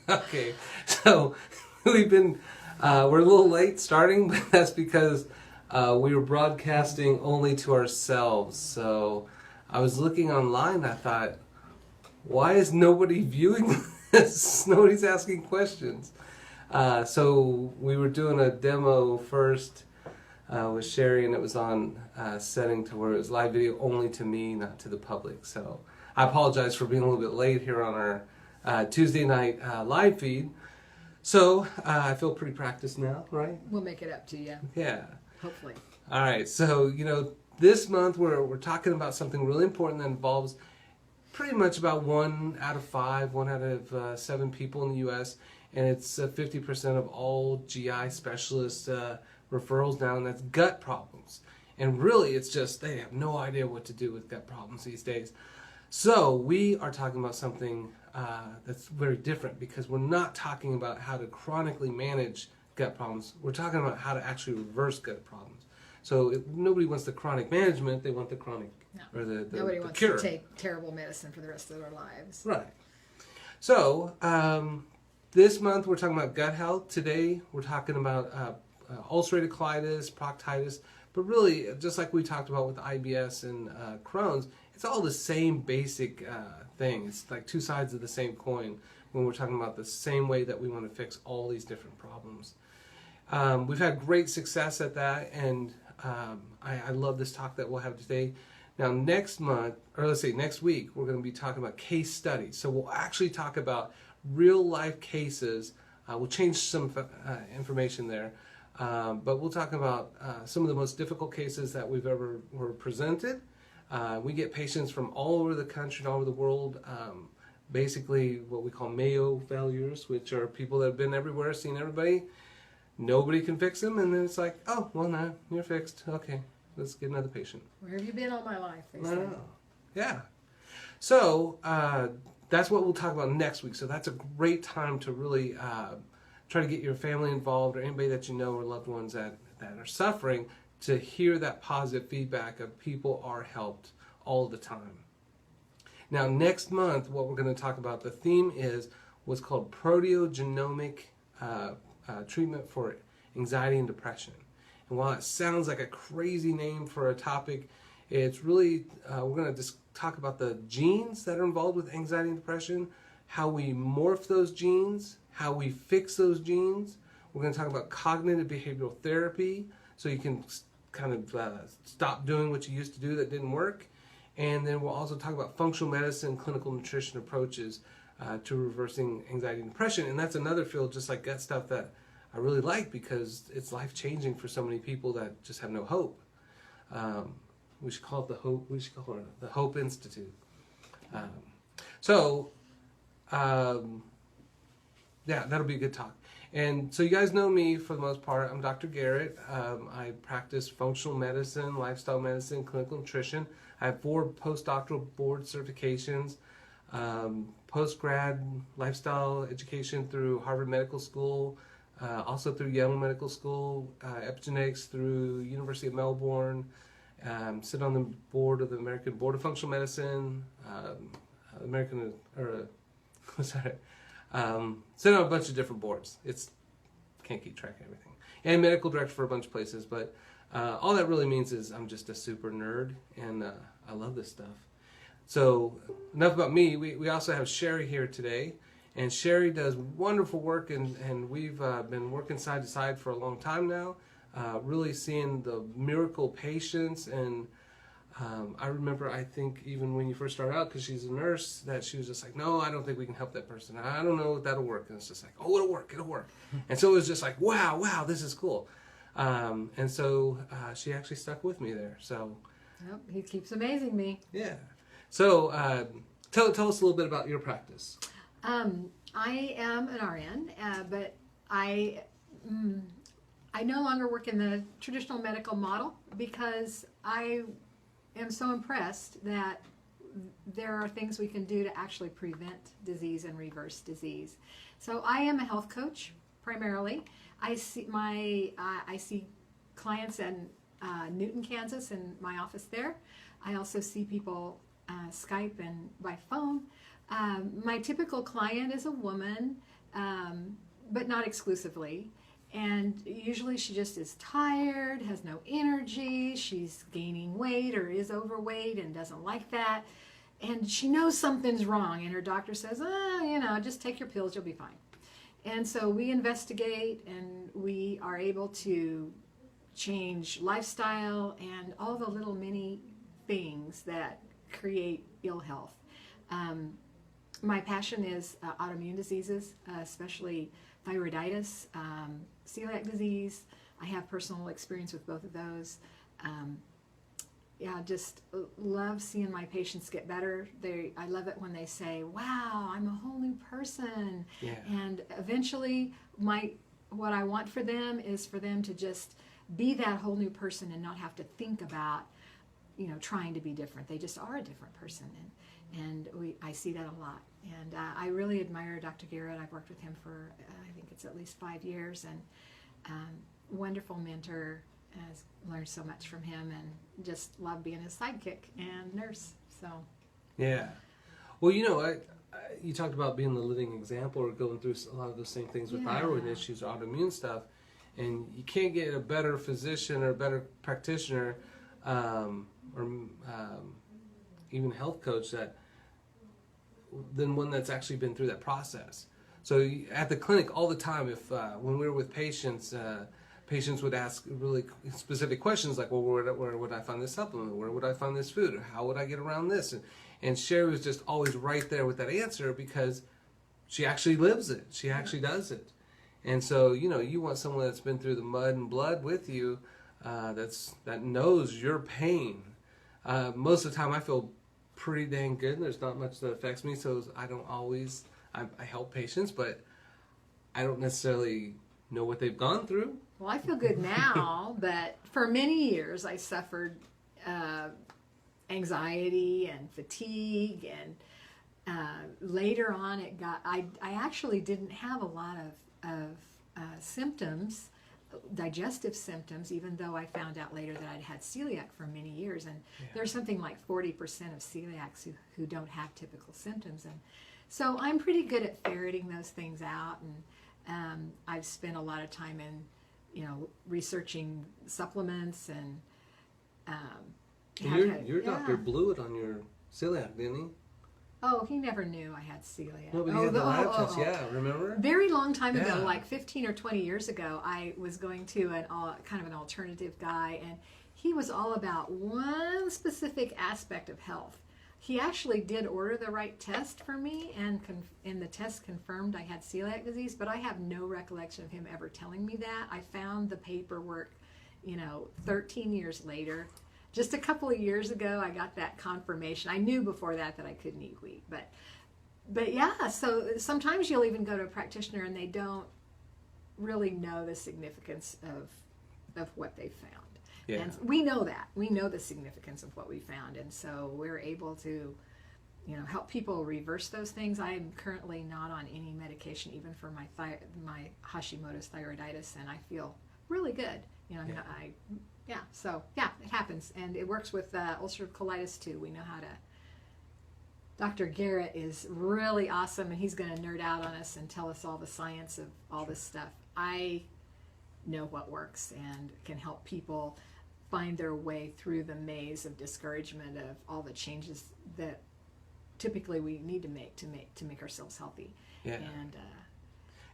Okay, so we've been we're a little late starting, but that's because we were broadcasting only to ourselves. So I was looking online. I thought, why is nobody viewing this? Nobody's asking questions. So we were doing a demo first with Sherry, and it was on setting to where it was live video only to me, not to the public. So I apologize for being a little bit late here on our Tuesday night live feed. So I feel pretty practiced now, right? We'll make it up to you. Yeah. Hopefully. All right. So, this month we're talking about something really important that involves pretty much about 1 out of 5, 1 out of 7 people in the U.S., and it's 50% of all GI specialist referrals now, and that's gut problems. And really, it's just they have no idea what to do with gut problems these days. So we are talking about something that's very different, because we're not talking about how to chronically manage gut problems. We're talking about how to actually reverse gut problems. So nobody wants the chronic management; they want the chronic or the Nobody the wants cure. to take terrible medicine for the rest of their lives. Right. So this month we're talking about gut health. Today we're talking about ulcerative colitis, proctitis, but really, just like we talked about with IBS and Crohn's, it's all the same basic thing. It's like two sides of the same coin when we're talking about the same way that we want to fix all these different problems. We've had great success at that, and I love this talk that we'll have today. Now, next month, or let's say next week, we're going to be talking about case studies. So we'll actually talk about real life cases. We'll change some information there, but we'll talk about some of the most difficult cases that we've ever were presented. We get patients from all over the country and all over the world, basically what we call Mayo failures, which are people that have been everywhere, seen everybody. Nobody can fix them, and then it's like, oh, well, no, you're fixed. Okay, let's get another patient. Where have you been all my life? They I say. know. Yeah. So that's what we'll talk about next week. So that's a great time to really try to get your family involved, or anybody that you know or loved ones that are suffering, to hear that positive feedback of people are helped all the time. Now, next month, what we're going to talk about, the theme is what's called proteogenomic treatment for anxiety and depression. And while it sounds like a crazy name for a topic, it's really, we're going to just talk about the genes that are involved with anxiety and depression, how we morph those genes, how we fix those genes. We're going to talk about cognitive behavioral therapy, so you can kind of stop doing what you used to do that didn't work. And then we'll also talk about functional medicine, clinical nutrition approaches to reversing anxiety and depression. And that's another field, just like gut stuff, that I really like, because it's life-changing for so many people that just have no hope. We should call it the Hope. We should call it the Hope Institute. Yeah, that'll be a good talk. And so you guys know me for the most part. I'm Dr. Garrett. I practice functional medicine, lifestyle medicine, clinical nutrition. I have 4 postdoctoral board certifications, post-grad lifestyle education through Harvard Medical School, also through Yale Medical School, epigenetics through University of Melbourne, sit on the board of the American Board of Functional Medicine, sit on a bunch of different boards. Can't keep track of everything. And medical director for a bunch of places, but all that really means is I'm just a super nerd, and I love this stuff. So enough about me. We also have Sherry here today, and Sherry does wonderful work, and we've been working side to side for a long time now, really seeing the miracle patients. And I remember, I think even when you first started out, because she's a nurse, that she was just like, no, I don't think we can help that person. I don't know if that'll work. And it's just like, oh, it'll work. And so it was just like, wow, this is cool. And so she actually stuck with me there. So Yep, he keeps amazing me. yeah. So tell us a little bit about your practice. I am an RN, but I no longer work in the traditional medical model, because I am so impressed that there are things we can do to actually prevent disease and reverse disease. So I am a health coach primarily. I see clients in Newton, Kansas, in my office there. I also see people Skype and by phone. My typical client is a woman but not exclusively. And usually she just is tired, has no energy, she's gaining weight or is overweight and doesn't like that. And she knows something's wrong, and her doctor says, just take your pills, you'll be fine. And so we investigate, and we are able to change lifestyle and all the little mini things that create ill health. My passion is autoimmune diseases, especially thyroiditis, celiac disease. I have personal experience with both of those. Just love seeing my patients get better. I love it when they say, "Wow, I'm a whole new person." Yeah. And eventually, what I want for them is for them to just be that whole new person and not have to think about, trying to be different. They just are a different person, and I see that a lot. And I really admire Dr. Garrett. I've worked with him for I think it's at least 5 years, and wonderful mentor. Has learned so much from him, and just love being his sidekick and nurse. So yeah, well, you talked about being the living example or going through a lot of those same things with thyroid issues, autoimmune stuff, and you can't get a better physician or a better practitioner or even health coach than one that's actually been through that process. So at the clinic all the time, if when we were with patients, patients would ask really specific questions like, well, where would I find this supplement? Where would I find this food? Or how would I get around this? And Sherry was just always right there with that answer because she actually lives it. She actually does it. And so, you want someone that's been through the mud and blood with you, that knows your pain. Most of the time I feel pretty dang good. There's not much that affects me, so I don't always, I help patients, but I don't necessarily know what they've gone through. Well, I feel good now, but for many years I suffered anxiety and fatigue, and later on I actually didn't have a lot of symptoms, digestive symptoms, even though I found out later that I'd had celiac for many years, and there's something like 40% of celiacs who don't have typical symptoms, and so I'm pretty good at ferreting those things out, and I've spent a lot of time in researching supplements, and your doctor blew it on your celiac, didn't he? Oh, he never knew I had celiac. No, but he had the lab test, remember? Very long time ago, like 15 or 20 years ago, I was going to kind of an alternative guy, and he was all about one specific aspect of health. He actually did order the right test for me, and the test confirmed I had celiac disease, but I have no recollection of him ever telling me that. I found the paperwork, 13 years later. Just a couple of years ago, I got that confirmation. I knew before that I couldn't eat wheat, but yeah. So sometimes you'll even go to a practitioner and they don't really know the significance of what they found. Yeah. And we know that. We know the significance of what we found, and so we're able to, help people reverse those things. I am currently not on any medication, even for my Hashimoto's thyroiditis, and I feel really good. So it happens, and it works with ulcerative colitis too. We know how to. Dr. Garrett is really awesome, and he's going to nerd out on us and tell us all the science of all this stuff. I know what works and can help people find their way through the maze of discouragement of all the changes that typically we need to make ourselves healthy. Yeah. And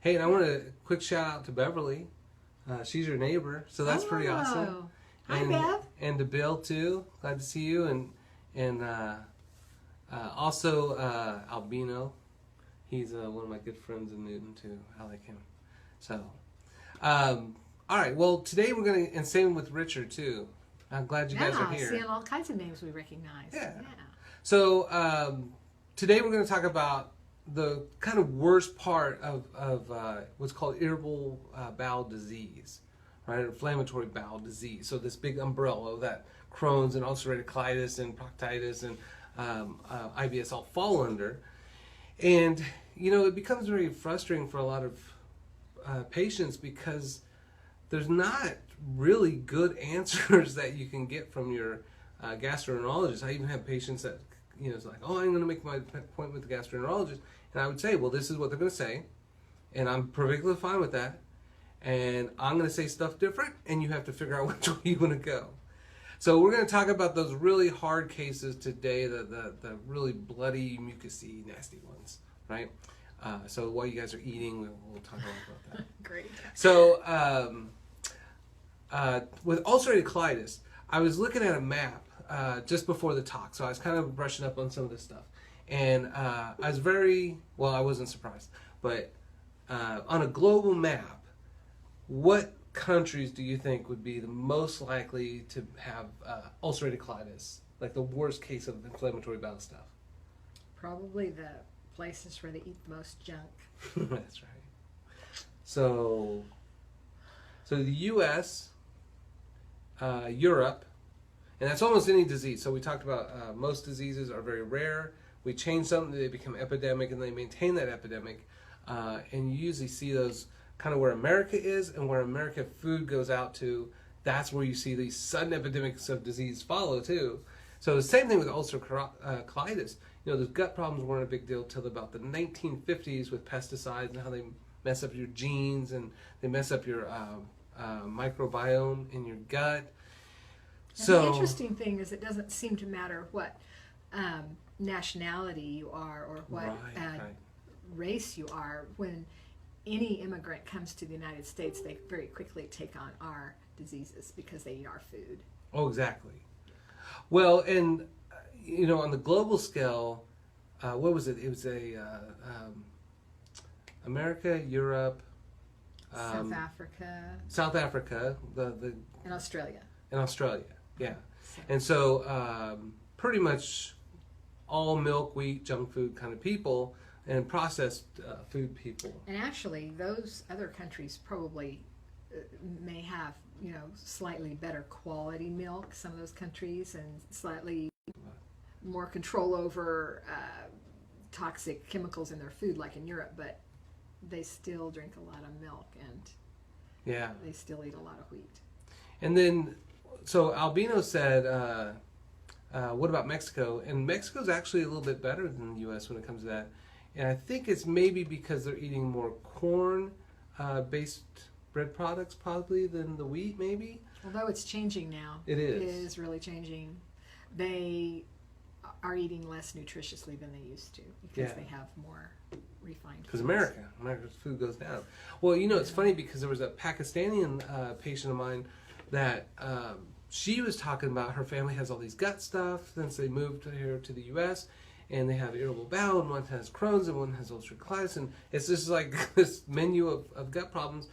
hey, and I want a quick shout out to Beverly. She's your neighbor, so that's pretty awesome. Hi, Bev. And to Bill too. Glad to see you. And also Albino. He's one of my good friends in Newton too. I like him. So, all right. Well, today we're gonna, and same with Richard too. I'm glad you guys are here. Seeing all kinds of names we recognize. Yeah. So today we're going to talk about the kind of worst part of what's called irritable bowel disease, right? Inflammatory bowel disease. So this big umbrella that Crohn's and ulcerative colitis and proctitis and IBS all fall under. And, it becomes very frustrating for a lot of patients because there's not really good answers that you can get from your gastroenterologist. I even have patients that, it's like, oh, I'm going to make my appointment with the gastroenterologist. And I would say, well, this is what they're going to say. And I'm perfectly fine with that. And I'm going to say stuff different, and you have to figure out which way you want to go. So we're going to talk about those really hard cases today, the really bloody, mucousy, nasty ones, right? So while you guys are eating, we'll talk about that. Great. So with ulcerative colitis, I was looking at a map just before the talk, so I was kind of brushing up on some of this stuff. And I was I wasn't surprised, but on a global map, what countries do you think would be the most likely to have ulcerative colitis, like the worst case of inflammatory bowel stuff? Probably the places where they eat the most junk. That's right. So the U.S., Europe, and that's almost any disease. So we talked about most diseases are very rare. We change something, they become epidemic, and they maintain that epidemic. And you usually see those kind of where America is and where America food goes out to. That's where you see these sudden epidemics of disease follow too. So the same thing with ulcerative colitis. You know, the gut problems weren't a big deal till about the 1950s with pesticides and how they mess up your genes and they mess up your microbiome in your gut. And So the interesting thing is it doesn't seem to matter what nationality you are or what race you are. When any immigrant comes to the United States, they very quickly take on our diseases because they eat our food. Oh, exactly. Well, and you know, on the global scale, what was it? It was America, Europe, South Africa, and Australia. Yeah. And so pretty much all milk, wheat, junk food kind of people and processed food people. And actually, those other countries probably may have, you know, slightly better quality milk, some of those countries, and slightly more control over toxic chemicals in their food, like in Europe, but they still drink a lot of milk and they still eat a lot of wheat. And then, so Albino said, what about Mexico? And Mexico's actually a little bit better than the U.S. when it comes to that. And I think it's maybe because they're eating more corn-based bread products probably than the wheat, maybe. Although it's changing now. It is. It is really changing. They are eating less nutritiously than they used to because they have more refined. Because America's food goes down. Well, you know, it's funny because there was a Pakistani patient of mine that she was talking about her family has all these gut stuff since they moved here to the U.S., and they have irritable bowel, and one has Crohn's, and one has ulcerative colitis, and it's just like this menu of gut problems.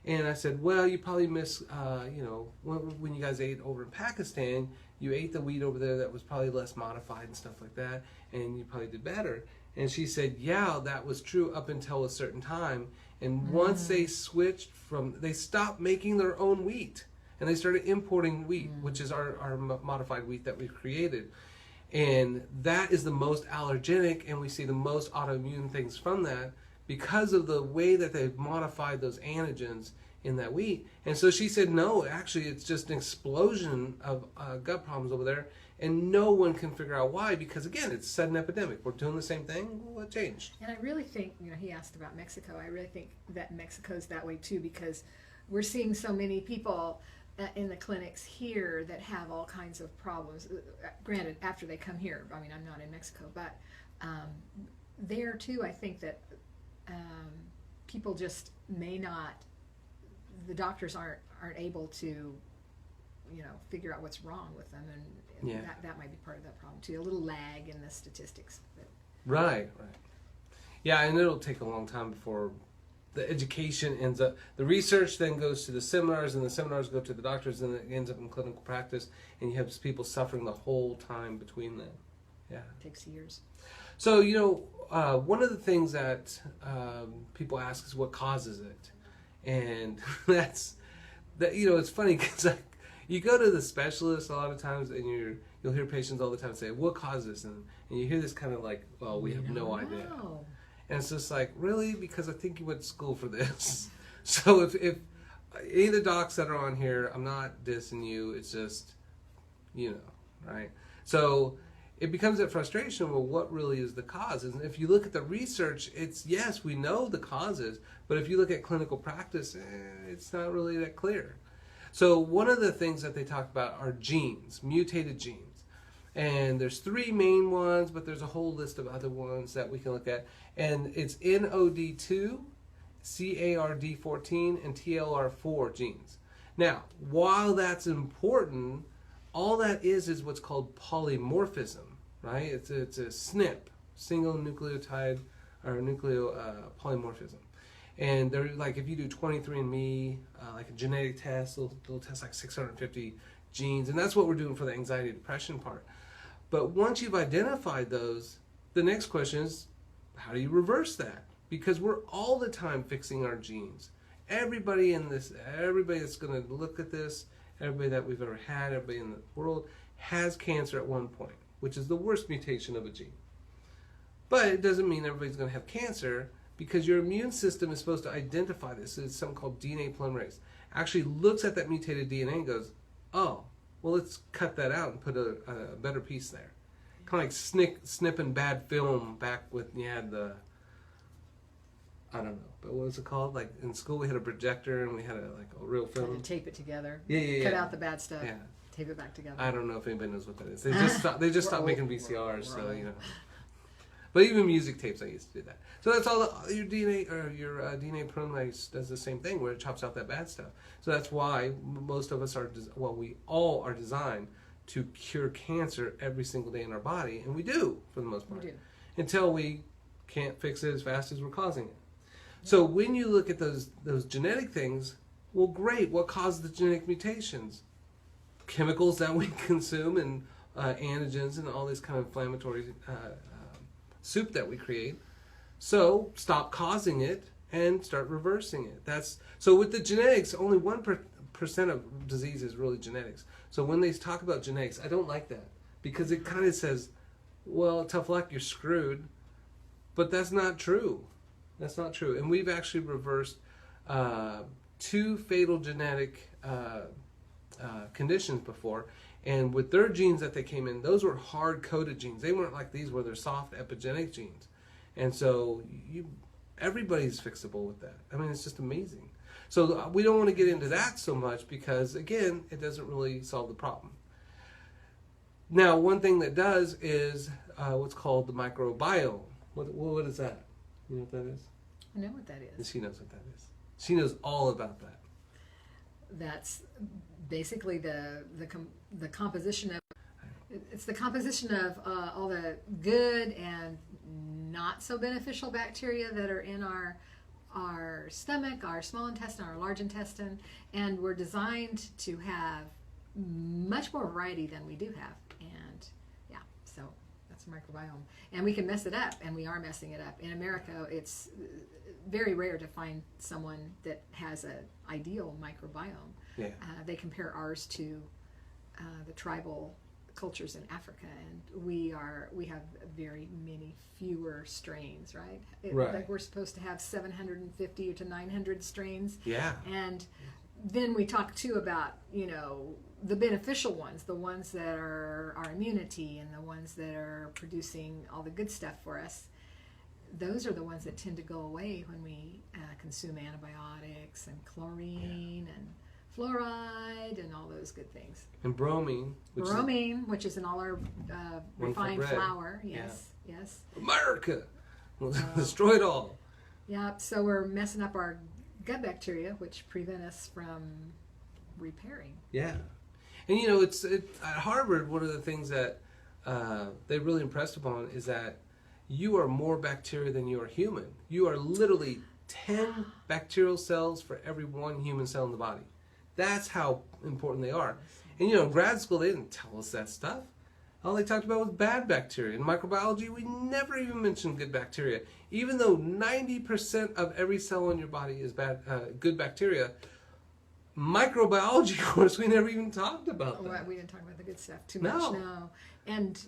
And I said, well, you probably miss, you know, when you guys ate over in Pakistan, you ate the wheat over there that was probably less modified and stuff like that, and you probably did better. And she said, yeah, that was true up until a certain time. And once they switched they stopped making their own wheat, and they started importing wheat, which is our modified wheat that we've created. And that is the most allergenic, and we see the most autoimmune things from that because of the way that they've modified those antigens in that wheat. And so she said, no, actually it's just an explosion of gut problems over there, and no one can figure out why, because again, it's a sudden epidemic. We're doing the same thing. What changed? And I really think, you know, he asked about Mexico. I really think that Mexico's that way too, because we're seeing so many people in the clinics here that have all kinds of problems. Granted, after they come here, I mean, I'm not in Mexico, but there too, I think that people just may not, the doctors aren't able to, you know, figure out what's wrong with them, and that might be part of that problem too. A little lag in the statistics. But. Right. Yeah, and it'll take a long time before the education ends up, the research then goes to the seminars, and the seminars go to the doctors, and it ends up in clinical practice, and you have people suffering the whole time between them. Yeah. It takes years. So, you know, one of the things that people ask is what causes it. And you know, it's funny because like, you go to the specialist a lot of times, and you'll hear patients all the time say, what causes this? And you hear this kind of like, well, we have no idea. And it's just like, really? Because I think you went to school for this. So if any of the docs that are on here, I'm not dissing you. It's just, you know, right? So it becomes that frustration. Well, what really is the cause? And if you look at the research, it's yes, we know the causes, but if you look at clinical practice, it's not really that clear. So one of the things that they talk about are genes, mutated genes. And there's 3 main ones, but there's a whole list of other ones that we can look at. And it's NOD2, CARD14, and TLR4 genes. Now, while that's important, all that is what's called polymorphism, right? It's a SNP, single nucleotide or polymorphism. And they're like, if you do 23andMe, like a genetic test, they'll test like 650 genes, and that's what we're doing for the anxiety depression part. But once you've identified those, the next question is, how do you reverse that? Because we're all the time fixing our genes. Everybody that's going to look at this, everybody that we've ever had, everybody in the world has cancer at one point, which is the worst mutation of a gene. But it doesn't mean everybody's going to have cancer, because your immune system is supposed to identify this. It's something called DNA polymerase. Actually looks at that mutated DNA and goes, oh, well, let's cut that out and put a better piece there. Kind of like snipping bad film back when you had the, I don't know, but what was it called? Like in school we had a projector and we had a real film. And tape it together. Yeah. Cut out the bad stuff. Yeah. Tape it back together. I don't know if anybody knows what that is. They just stopped making VCRs, so you know. But even music tapes, I used to do that. So that's all. Your DNA or your DNA polymerase does the same thing, where it chops out that bad stuff. So that's why most of us we all are designed to cure cancer every single day in our body, and we do for the most part. We do. Until we can't fix it as fast as we're causing it. So when you look at those genetic things, well, great. What causes the genetic mutations? Chemicals that we consume and antigens and all this kind of inflammatory soup that we create. So stop causing it and start reversing it. So with the genetics, only 1% of disease is really genetics. So when they talk about genetics, I don't like that, because it kind of says, well, tough luck, you're screwed. But that's not true. That's not true. And we've actually reversed 2 fatal genetic conditions before. And with their genes that they came in, those were hard-coded genes. They weren't like these where they're soft epigenetic genes. And so everybody's fixable with that. I mean, it's just amazing. So we don't want to get into that so much because, again, it doesn't really solve the problem. Now, one thing that does is what's called the microbiome. What is that? You know what that is? I know what that is. She knows what that is. She knows all about that. That's basically the composition of. It's the composition of all the good and not so beneficial bacteria that are in our stomach, our small intestine, our large intestine, and we're designed to have much more variety than we do have. And yeah, so that's a microbiome. And we can mess it up, and we are messing it up. In America, it's very rare to find someone that has an ideal microbiome. Yeah. They compare ours to the tribal cultures in Africa, and we have very many fewer strains, right? Right. Like we're supposed to have 750 to 900 strains. Yeah. And then we talk too about, the beneficial ones, the ones that are our immunity and the ones that are producing all the good stuff for us. Those are the ones that tend to go away when we consume antibiotics and chlorine and fluoride and all those good things. And bromine. Which is in all our refined flour. Yes. America will destroy it all. Yeah, so we're messing up our gut bacteria, which prevent us from repairing. Yeah. And it's at Harvard, one of the things that they really impressed upon is that you are more bacteria than you are human. You are literally 10 bacterial cells for every 1 human cell in the body. That's how important they are. And in grad school, they didn't tell us that stuff. All they talked about was bad bacteria. In microbiology, we never even mentioned good bacteria. Even though 90% of every cell in your body is good bacteria, microbiology course, we never even talked about that. Right, we didn't talk about the good stuff too much. No. And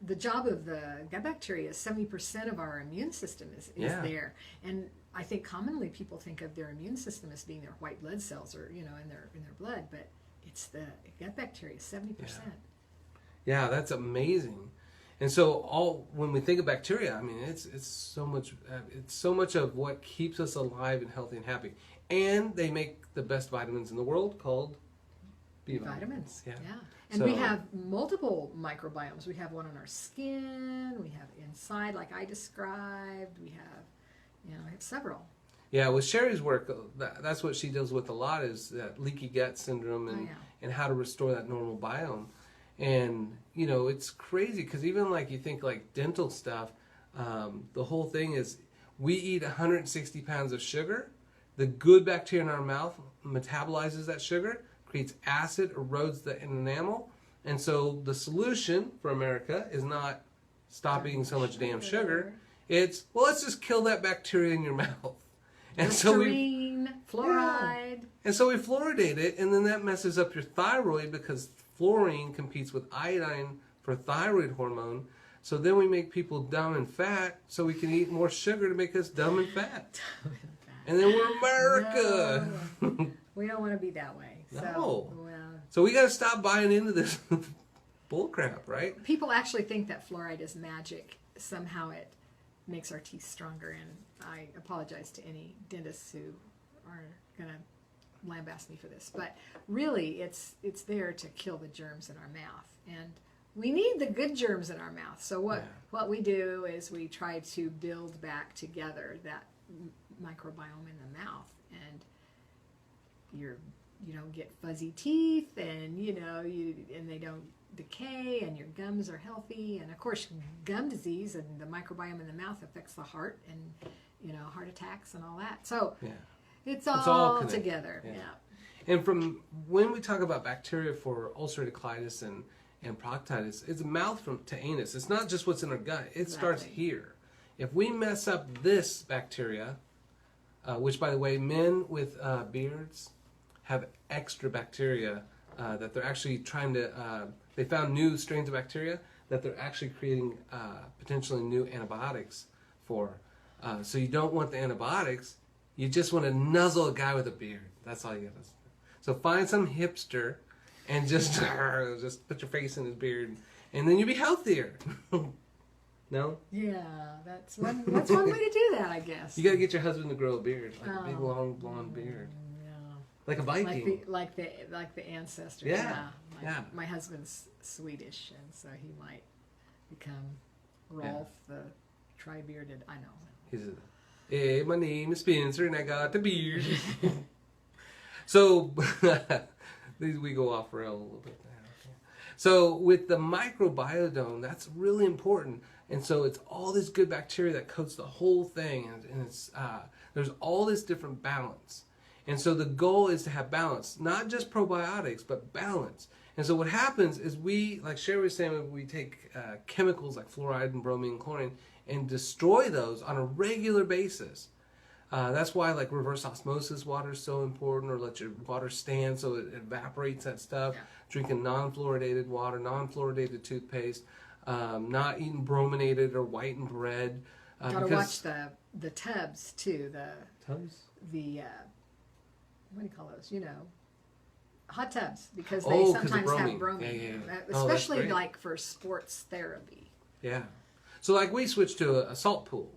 the job of the gut bacteria is 70% of our immune system is there. And I think commonly people think of their immune system as being their white blood cells or in their blood, but it's the gut bacteria, 70%. Yeah, that's amazing. And so when we think of bacteria, I mean, it's so much of what keeps us alive and healthy and happy. And they make the best vitamins in the world called B vitamins. Yeah. And we have multiple microbiomes. We have one on our skin, we have inside like I described, we have we have several. Yeah, with Sherry's work, that's what she deals with a lot, is that leaky gut syndrome and how to restore that normal biome. And, it's crazy because even like you think like dental stuff, the whole thing is we eat 160 pounds of sugar. The good bacteria in our mouth metabolizes that sugar, creates acid, erodes the enamel. And so the solution for America is not stop eating so much damn sugar. It's, well, let's just kill that bacteria in your mouth. And Listerine, fluoride. And so we fluoridate it, and then that messes up your thyroid because fluorine competes with iodine for thyroid hormone. So then we make people dumb and fat so we can eat more sugar to make us dumb and fat. And then we're America. No, we don't want to be that way. No. So we got to stop buying into this bull crap, right? People actually think that fluoride is magic. Somehow it makes our teeth stronger, and I apologize to any dentists who are going to lambast me for this, but really it's there to kill the germs in our mouth, and we need the good germs in our mouth. So what we do is we try to build back together that microbiome in the mouth, and you don't get fuzzy teeth, and and they don't decay, and your gums are healthy. And of course, gum disease and the microbiome in the mouth affects the heart, and heart attacks and all that. So it's all together. Yeah. And from when we talk about bacteria for ulcerative colitis and proctitis, it's mouth to anus. It's not just what's in our gut. It starts here. If we mess up this bacteria, which by the way, men with beards have extra bacteria that they're actually trying to, they found new strains of bacteria that they're actually creating potentially new antibiotics for. So you don't want the antibiotics, you just want to nuzzle a guy with a beard. That's all you got to do. So find some hipster and just put your face in his beard, and then you'll be healthier. No? Yeah, that's one way to do that, I guess. You got to get your husband to grow a beard, like a big long blonde beard. Like a Viking. Like the ancestors. Yeah. My husband's Swedish, and so he might become Rolf the tri-bearded. I know. He said, "Hey, my name is Spencer, and I got the beard." So we go off rail a little bit there. So with the microbiome, that's really important. And so it's all this good bacteria that coats the whole thing, and it's there's all this different balance. And so the goal is to have balance, not just probiotics, but balance. And so what happens is we, like Sherry was saying, we take chemicals like fluoride and bromine and chlorine and destroy those on a regular basis. That's why like reverse osmosis water is so important, or let your water stand so it evaporates that stuff. Yeah. Drinking non-fluoridated water, non-fluoridated toothpaste, not eating brominated or whitened bread. Gotta watch the tubs too. The tubs? The what do you call those? Hot tubs, because they sometimes have bromine. Yeah. Especially like for sports therapy. Yeah. So like we switched to a salt pool.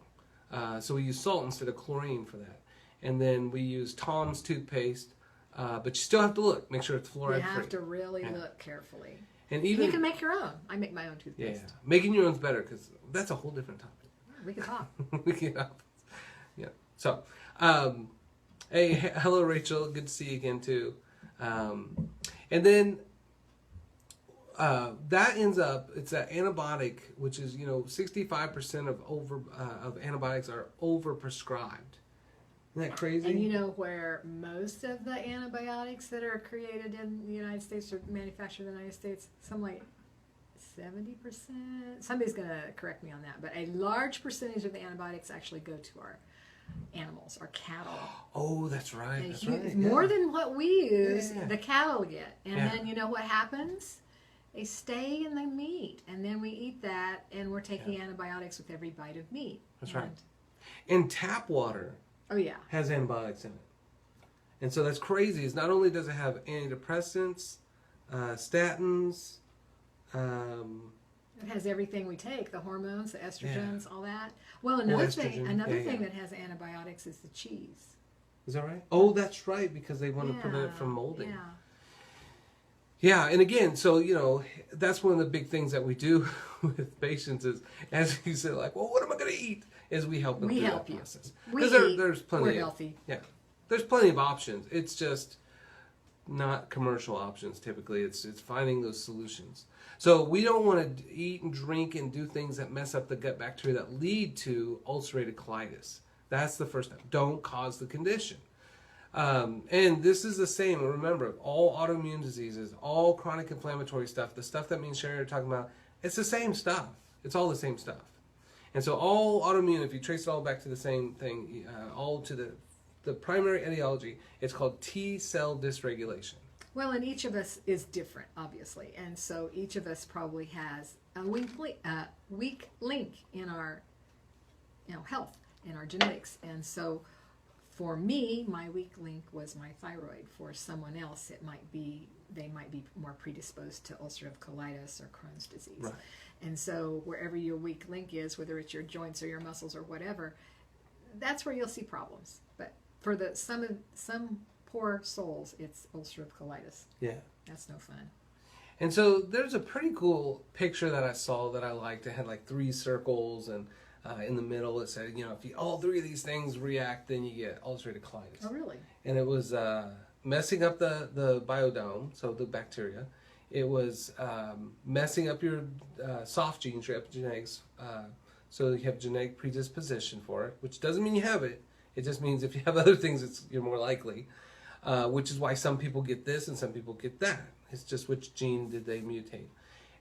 So we use salt instead of chlorine for that. And then we use Tom's toothpaste. But you still have to look. Make sure it's fluoride free. You have to really look carefully. And even you can make your own. I make my own toothpaste. Yeah. Making your own's better because that's a whole different topic. We can talk. We can talk. Yeah. So, hey, hello, Rachel. Good to see you again, too. And then that ends up, it's that antibiotic, which is, 65% of antibiotics are overprescribed. Isn't that crazy? And where most of the antibiotics that are created in the United States or manufactured in the United States, some like 70%. Somebody's going to correct me on that, but a large percentage of the antibiotics actually go to our animals, our cattle. Oh, that's right. That's right. More than what we use, the cattle get. And then you know what happens? They stay in the meat, and then we eat that, and we're taking antibiotics with every bite of meat. That's right. And tap water has antibiotics in it. And so that's crazy. Is not only does it have antidepressants, statins, It has everything we take, the hormones, the estrogens, Yeah. all that. Well, another estrogen. another Yeah, thing yeah. that has antibiotics is the cheese. Is that right? Oh, that's right, because they want to prevent it from molding. Yeah. Yeah, and again, so that's one of the big things that we do with patients is, as you said, like, well, what am I going to eat? Is we help them We through help that you. process. We Because eat, there's plenty. we're of, healthy. Yeah, there's plenty of options. It's just not commercial options. Typically, it's finding those solutions. So we don't want to eat and drink and do things that mess up the gut bacteria that lead to ulcerative colitis. That's the first step. Don't cause the condition. And this is the same. Remember, all autoimmune diseases, all chronic inflammatory stuff, the stuff that me and Sherry are talking about, it's the same stuff. It's all the same stuff. And so all autoimmune, if you trace it all back to the same thing, all to the primary etiology, it's called T cell dysregulation. Well, and each of us is different, obviously, and so each of us probably has a weak link in our, health, in our genetics. And so, for me, my weak link was my thyroid. For someone else, they might be more predisposed to ulcerative colitis or Crohn's disease. Right. And so, wherever your weak link is, whether it's your joints or your muscles or whatever, that's where you'll see problems. But for some poor souls, it's ulcerative colitis. Yeah. That's no fun. And so there's a pretty cool picture that I saw that I liked. It had like 3 circles, and in the middle it said, if all 3 of these things react, then you get ulcerative colitis. Oh, really? And it was messing up the biodome, so the bacteria. It was messing up your soft genes, your epigenetics, so you have genetic predisposition for it, which doesn't mean you have it. It just means if you have other things, you're more likely. Which is why some people get this and some people get that. It's just which gene did they mutate.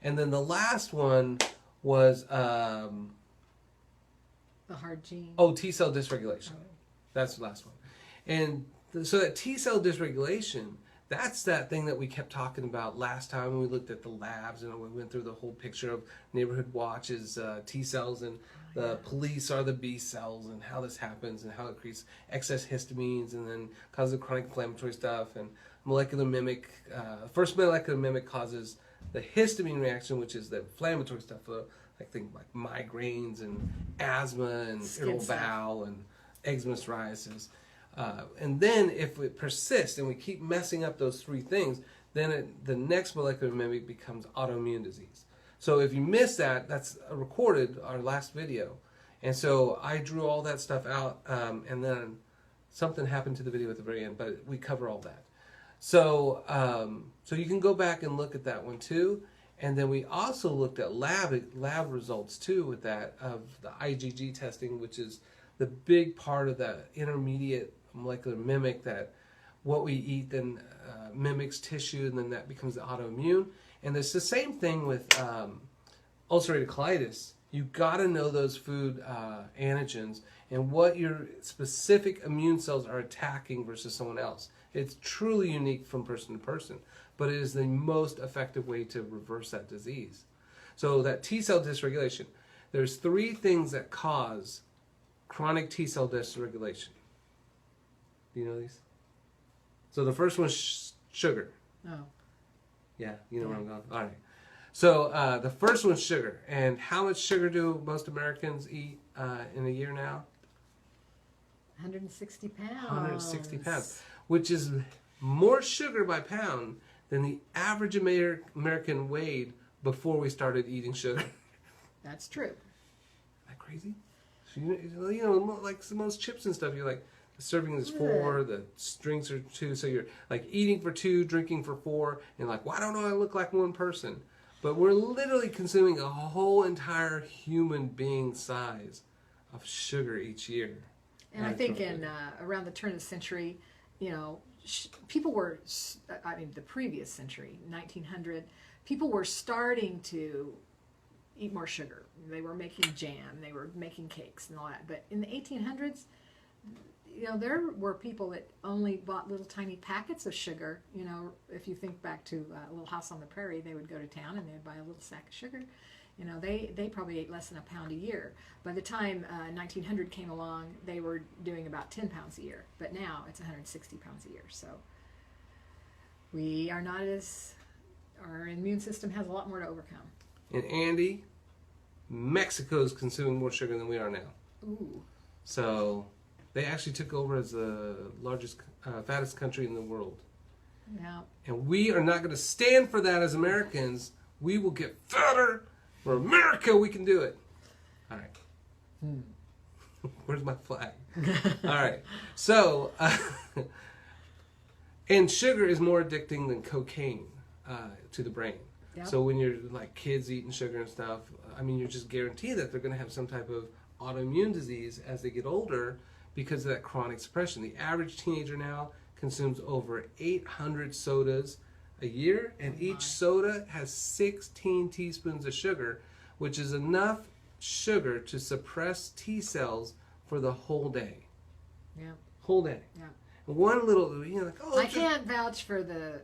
And then the last one was The hard gene. T cell dysregulation. Oh. That's the last one. And so that T cell dysregulation, that's that thing that we kept talking about last time when we looked at the labs and we went through the whole picture of neighborhood watches, T cells, and the police are the B cells, and how this happens and how it creates excess histamines and then causes chronic inflammatory stuff. And molecular mimic, first molecular mimic causes the histamine reaction, which is the inflammatory stuff, like things like migraines and asthma and irritable bowel and eczema, psoriasis. And then if it persists and we keep messing up those 3 things, then the next molecular mimic becomes autoimmune disease. So if you missed that, that's recorded, our last video. And so I drew all that stuff out, and then something happened to the video at the very end, but we cover all that. So so you can go back and look at that one too. And then we also looked at lab results too with that, of the IgG testing, which is the big part of that intermediate molecular mimic, that what we eat then mimics tissue, and then that becomes the autoimmune. And it's the same thing with ulcerative colitis. You got to know those food antigens and what your specific immune cells are attacking versus someone else. It's truly unique from person to person, but it is the most effective way to reverse that disease. So that T cell dysregulation, there's 3 things that cause chronic T cell dysregulation. Do you know these? So the first one's sugar. Oh. Yeah, you know where I'm going. All right. So the first one's sugar. And how much sugar do most Americans eat in a year now? 160 pounds. 160 pounds, which is more sugar by pound than the average American weighed before we started eating sugar. That's true. Isn't that crazy? So, like most chips and stuff, you're like, the serving is 4, the drinks are 2, so you're like eating for 2, drinking for 4, and like, why don't I look like one person? But we're literally consuming a whole entire human being size of sugar each year. And I think in around the turn of the century, people were, the previous century, 1900, people were starting to eat more sugar. They were making jam, they were making cakes and all that. But in the 1800s, there were people that only bought little tiny packets of sugar. If you think back to a Little House on the Prairie, they would go to town and they would buy a little sack of sugar. They probably ate less than a pound a year. By the time 1900 came along, they were doing about 10 pounds a year. But now it's 160 pounds a year. So we are not as our immune system has a lot more to overcome. And Andy, Mexico is consuming more sugar than we are now. Ooh. So they actually took over as the largest, fattest country in the world. Yeah. And we are not going to stand for that as Americans. We will get fatter. For America, we can do it. All right. Where's my flag? All right. So, and sugar is more addicting than cocaine to the brain. Yep. So when you're like kids eating sugar and stuff, I mean, you're just guaranteed that they're going to have some type of autoimmune disease as they get older because of that chronic suppression. The average teenager now consumes over 800 sodas a year, and each soda has 16 teaspoons of sugar, which is enough sugar to suppress T cells for the whole day. Yeah. Whole day. Yeah. One little, like, oh, I can't vouch for the,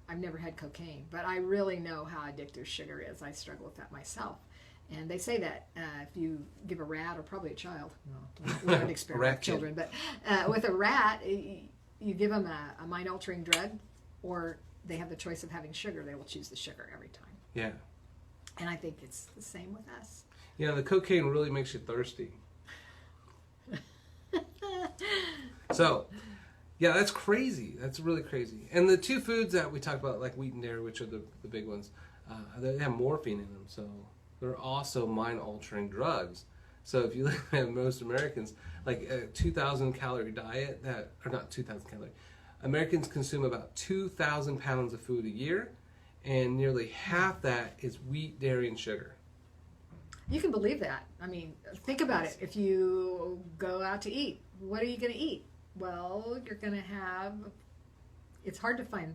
I've never had cocaine, but I really know how addictive sugar is. I struggle with that myself. And they say that if you give a rat, or probably a child, we don't experiment with children, but with a rat, you give them a mind-altering drug, or they have the choice of having sugar, they will choose the sugar every time. Yeah. And I think it's the same with us. Yeah, the cocaine really makes you thirsty. So, yeah, that's crazy. That's really crazy. And the two foods that we talked about, like wheat and dairy, which are the big ones, they have morphine in them. So they're also mind-altering drugs. So if you look at most Americans, like a 2,000 calorie diet, or not 2,000 calorie, Americans consume about 2,000 pounds of food a year, and nearly half that is wheat, dairy, and sugar. You can believe that. I mean, think about it. If you go out to eat, what are you going to eat? Well, you're going to have, it's hard to find,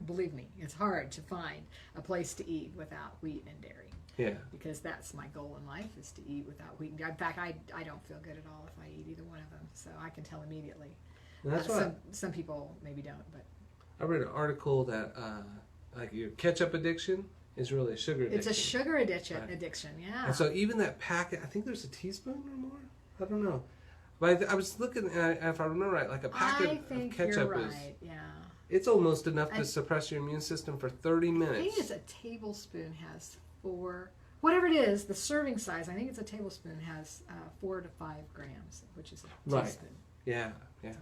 believe me, it's hard to find a place to eat without wheat and dairy. Yeah. Because that's my goal in life, is to eat without wheat and dairy. In fact, I don't feel good at all if I eat either one of them. So I can tell immediately. And that's why some people maybe don't, but I read an article that like your ketchup addiction is really a sugar addiction. it's a sugar addiction. Right. Addiction, yeah. And so even that packet, I think there's a teaspoon or more. I don't know, but I was looking at, if I remember right, like a packet I think of ketchup you're right. is. Yeah. It's almost enough to suppress your immune system for 30 minutes. I think it's a tablespoon has 4, whatever it is, the serving size. I think it's a tablespoon has 4 to 5 grams, which is a Right. teaspoon. Yeah, yeah.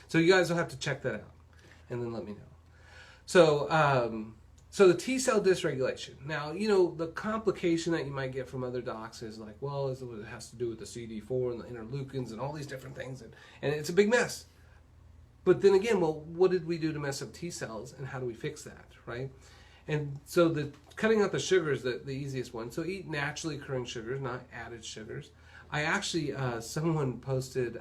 So you guys will have to check that out, and then let me know. So, so the T cell dysregulation. Now, the complication that you might get from other docs is like, well, it has to do with the CD4 and the interleukins and all these different things, and it's a big mess. But then again, well, what did we do to mess up T cells, and how do we fix that, right? And so the cutting out the sugar is the easiest one. So eat naturally occurring sugars, not added sugars. I actually, someone posted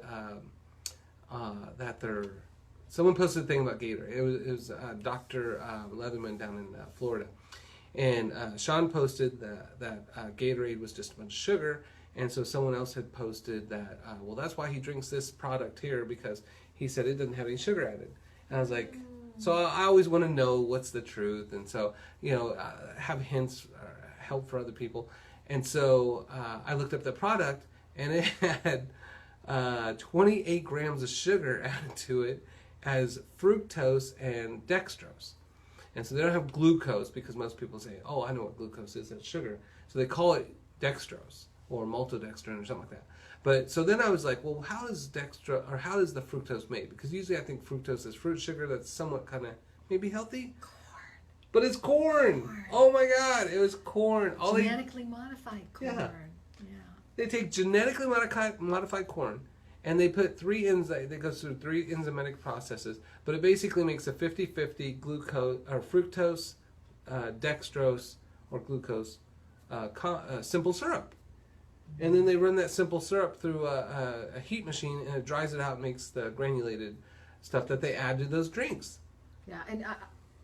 someone posted a thing about Gatorade. It was Dr. Leatherman down in Florida. And Sean posted that Gatorade was just a bunch of sugar. And so someone else had posted that, well, that's why he drinks this product here, because he said it doesn't have any sugar added. And I was like, so I always want to know what's the truth. And so, have hints, help for other people. And so I looked up the product, and it had 28 grams of sugar added to it as fructose and dextrose. And so they don't have glucose, because most people say, oh, I know what glucose is, that's sugar. So they call it dextrose or maltodextrin or something like that. But so then I was like, well, how is the fructose made? Because usually I think fructose is fruit sugar that's somewhat kind of maybe healthy. Corn. But it's corn. Oh my God, it was corn. Genetically modified corn. Yeah. Yeah. They take genetically modified corn, and they put 3 enzymes. They go through 3 enzymatic processes, but it basically makes a 50-50 glucose or fructose, dextrose, or glucose simple syrup. And then they run that simple syrup through a heat machine, and it dries it out and makes the granulated stuff that they add to those drinks. Yeah, and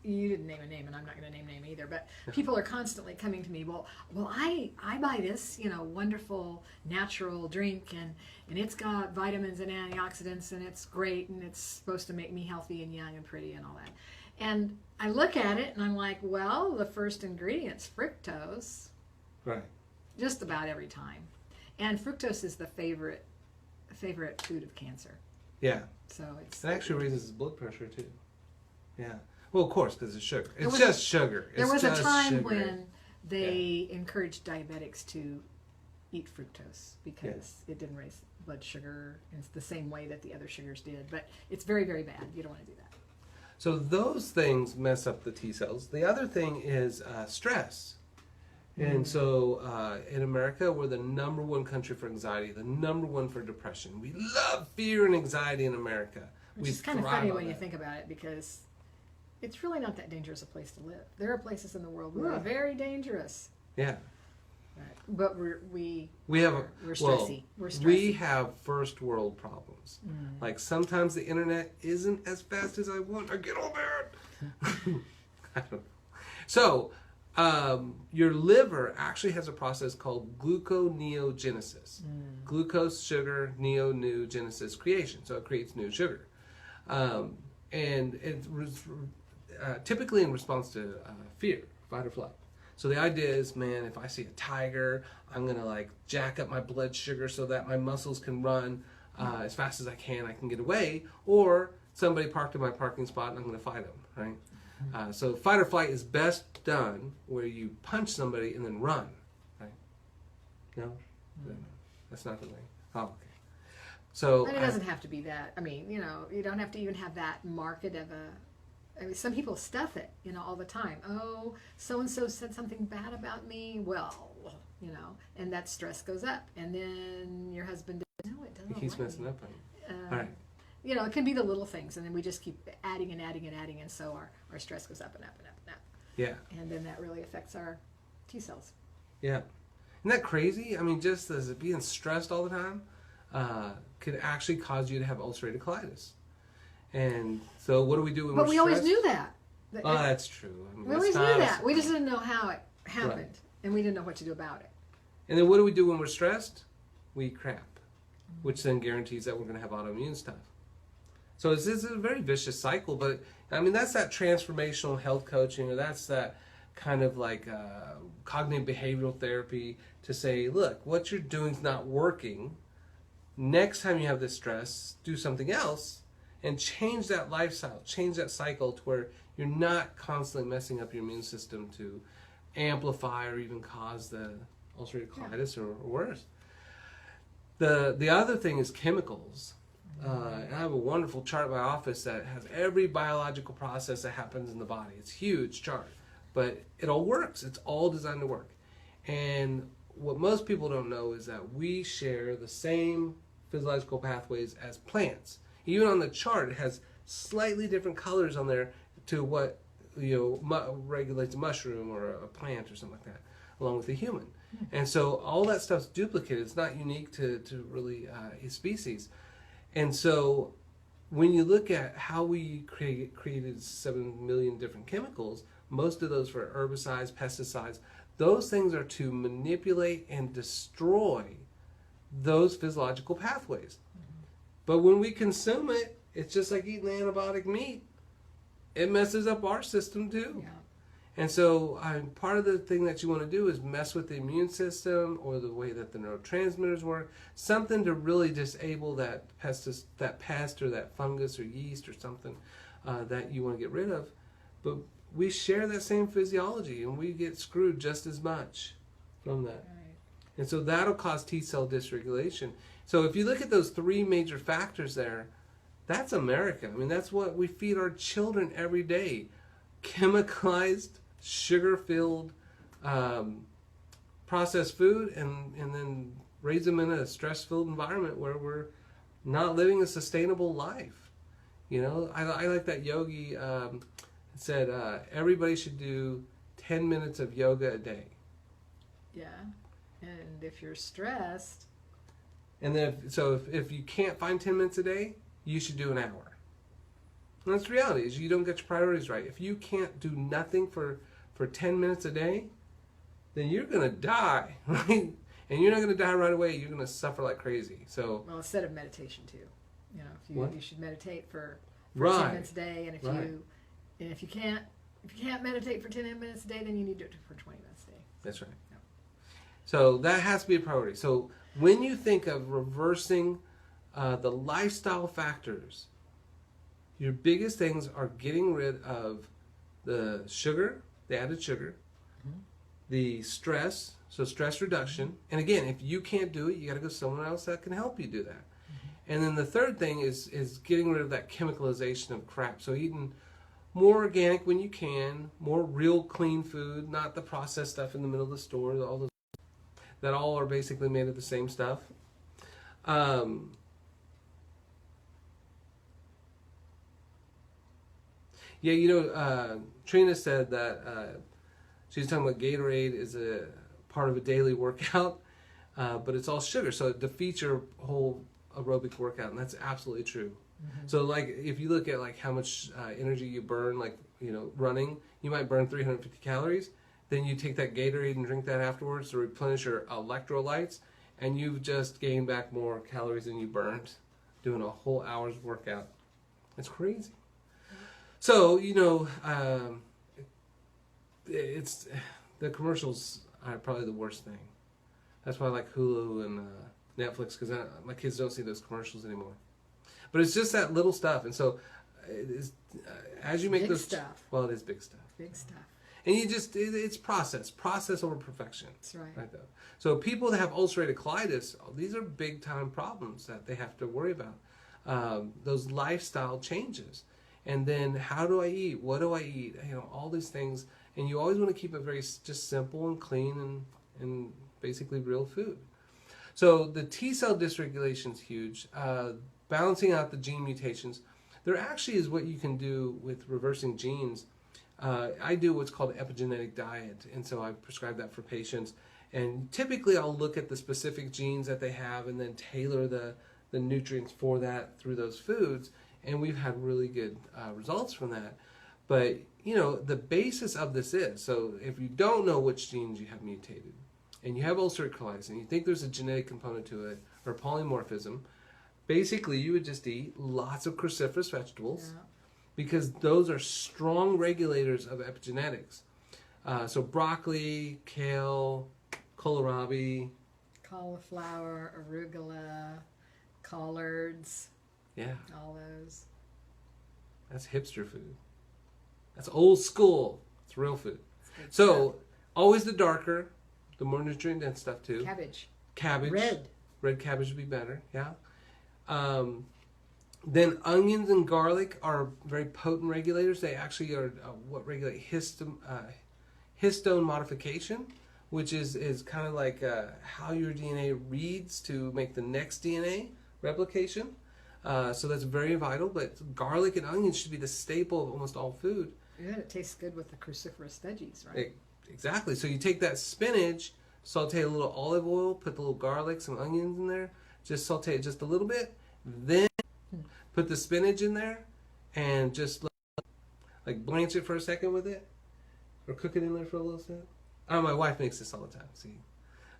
you didn't name a name, and I'm not going to name a name either, but people are constantly coming to me, well, I buy this, wonderful natural drink, and it's got vitamins and antioxidants, and it's great, and it's supposed to make me healthy and young and pretty and all that. And I look at it, and I'm like, well, the first ingredient's fructose. Right. Just about every time. And fructose is the favorite food of cancer. Yeah. So It actually raises blood pressure too. Yeah. Well, of course, because it's sugar. It's was just sugar. There It's was a just time sugar. when they encouraged diabetics to eat fructose because it didn't raise blood sugar in the same way that the other sugars did. But it's very, very bad. You don't want to do that. So those things mess up the T cells. The other thing is stress. And so in America, we're the #1 country for anxiety, the #1 for depression. We love fear and anxiety in America. Which is kind of funny when you think about it, because it's really not that dangerous a place to live. There are places in the world where are very dangerous. Yeah. Right. But we're Well, stressy. We're stressy. we have first world problems. Like sometimes the internet isn't as fast as I want. I get all that. I don't know. So your liver actually has a process called gluconeogenesis. Glucose, sugar, neogenesis, creation. So it creates new sugar. And it typically in response to fear, fight or flight. So the idea is, man, if I see a tiger, I'm going to like jack up my blood sugar so that my muscles can run as fast as I can get away. Or somebody parked in my parking spot and I'm going to fight them, right? So fight or flight is best done where you punch somebody and then run, right? No? That's not the way. Oh, okay. So And it doesn't have to be that. I mean, you know, you don't have to even have that market of a... I mean, some people stuff it, you know, all the time. Oh, so-and-so said something bad about me. Well, you know, and that stress goes up. And then your husband, no, it doesn't. he keeps like messing me. up on you. All right. You know, it can be the little things. And then we just keep adding and adding and adding. And so our stress goes up and up and up and up. Yeah. And then that really affects our T cells. Yeah. Isn't that crazy? I mean, just as being stressed all the time could actually cause you to have ulcerative colitis. And so what do we do when But we're we stressed? always knew that. Oh, that's true. I mean, We that's always knew not a that. We just surprise. didn't know how it happened. Right. And we didn't know what to do about it. And then what do we do when we're stressed? We eat crap, which then guarantees that we're going to have autoimmune stuff. So this is a very vicious cycle, but I mean, that's that transformational health coaching, or that's that kind of like cognitive behavioral therapy to say, look, what you're doing is not working. Next time you have this stress, do something else and change that lifestyle, change that cycle to where you're not constantly messing up your immune system to amplify or even cause the ulcerative colitis or worse. The other thing is chemicals. And I have a wonderful chart in my office that has every biological process that happens in the body. It's a huge chart, but it all works. It's all designed to work. And what most people don't know is that we share the same physiological pathways as plants. Even on the chart, it has slightly different colors on there to what regulates a mushroom or a plant or something like that, along with a human. And so all that stuff's duplicated. It's not unique to really a species. And so when you look at how we created 7 million different chemicals, most of those for herbicides, pesticides, those things are to manipulate and destroy those physiological pathways. But when we consume it, it's just like eating antibiotic meat. It messes up our system too. Yeah. And so part of the thing that you want to do is mess with the immune system or the way that the neurotransmitters work, something to really disable that pest or that fungus or yeast or something that you want to get rid of. But we share that same physiology and we get screwed just as much from that. Right. And so that'll cause T cell dysregulation. So if you look at those 3 major factors there, that's America. I mean, that's what we feed our children every day. Chemicalized, sugar-filled, processed food, and then raise them in a stress-filled environment where we're not living a sustainable life. You know, I like that yogi said everybody should do 10 minutes of yoga a day. Yeah. And if you're stressed... And then, if you can't find 10 minutes a day, you should do an hour. And that's the reality, is you don't get your priorities right. If you can't do nothing for 10 minutes a day, then you're going to die, right? And you're not going to die right away. You're going to suffer like crazy. So, Well, instead of meditation too. You know, What? you should meditate for Right. 10 minutes a day, and if you can't meditate for 10 minutes a day, then you need to do it for 20 minutes a day. that's right. Yeah. So that has to be a priority. So when you think of reversing the lifestyle factors, your biggest things are getting rid of the sugar, the added sugar, the stress, so stress reduction. And again, if you can't do it, you got to go to someone else that can help you do that. And then the third thing is getting rid of that chemicalization of crap. So eating more organic when you can, more real clean food, not the processed stuff in the middle of the store, all those that all are basically made of the same stuff. Yeah, Trina said that she's talking about Gatorade is a part of a daily workout, but it's all sugar, so it defeats your whole aerobic workout, and that's absolutely true. So, like, if you look at like how much energy you burn, like running, you might burn 350 calories. Then you take that Gatorade and drink that afterwards to replenish your electrolytes, and you've just gained back more calories than you burned doing a whole hour's workout. It's crazy. So, it's the commercials are probably the worst thing. That's why I like Hulu and Netflix, because my kids don't see those commercials anymore. But it's just that little stuff, and so it is, as you make big those stuff. Well, it is big stuff. Big stuff. And it's process over perfection. That's right. Right though. So people that have ulcerative colitis, these are big time problems that they have to worry about. Those lifestyle changes. And then how do I eat? What do I eat? All these things. And you always want to keep it very just simple and clean and basically real food. So the T cell dysregulation is huge. Balancing out the gene mutations. There actually is what you can do with reversing genes. I do what's called epigenetic diet, and so I prescribe that for patients. And typically I'll look at the specific genes that they have and then tailor the nutrients for that through those foods. And we've had really good results from that. But, the basis of this is, so if you don't know which genes you have mutated, and you have ulcerative colitis, and you think there's a genetic component to it, or polymorphism, basically you would just eat lots of cruciferous vegetables, because those are strong regulators of epigenetics. So broccoli, kale, kohlrabi. Cauliflower, arugula, collards. Yeah. All those. That's hipster food. That's old school. It's real food. So, stuff. always the darker, the more nutrient dense stuff too. Cabbage. Red cabbage would be better, yeah. Then onions and garlic are very potent regulators. They actually are what regulate histone modification, which is kind of like how your DNA reads to make the next DNA replication. So that's very vital, but garlic and onions should be the staple of almost all food. Yeah, it tastes good with the cruciferous veggies, right? Exactly. So you take that spinach, saute a little olive oil, put the little garlic, some onions in there, just saute it just a little bit, then put the spinach in there, and just like blanch it for a second with it, or cook it in there for a little bit. Oh, my wife makes this all the time, see.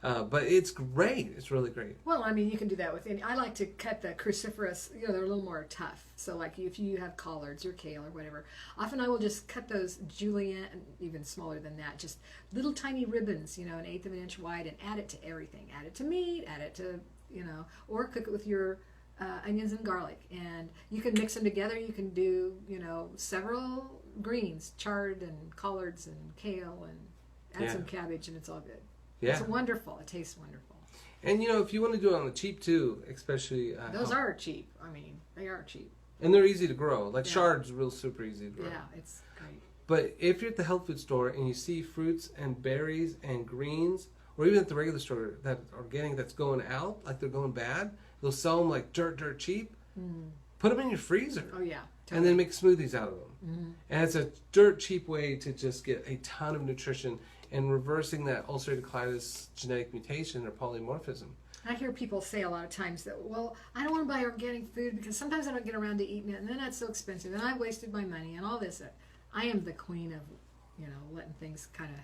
But it's great. It's really great. Well, I mean, you can do that with any. I like to cut the cruciferous, they're a little more tough. So, like if you have collards or kale or whatever, often I will just cut those julienne, even smaller than that, just little tiny ribbons, 1/8 of an inch wide, and add it to everything. Add it to meat, add it to, or cook it with your onions and garlic. And you can mix them together. You can do, several greens, chard and collards and kale, and add some cabbage, and it's all good. Yeah. It's wonderful. It tastes wonderful. And if you want to do it on the cheap too, especially those are cheap. I mean, they are cheap. And they're easy to grow. Like chard's real super easy to grow. Yeah, it's great. But if you're at the health food store and you see fruits and berries and greens, or even at the regular store that organic that's going out, like they're going bad, they'll sell them like dirt cheap. Put them in your freezer. Oh yeah. Totally. And then make smoothies out of them. And it's a dirt cheap way to just get a ton of nutrition and reversing that ulcerative colitis genetic mutation or polymorphism. I hear people say a lot of times that, well, I don't want to buy organic food because sometimes I don't get around to eating it, and then that's so expensive, and I've wasted my money and all this. I am the queen of, letting things kind of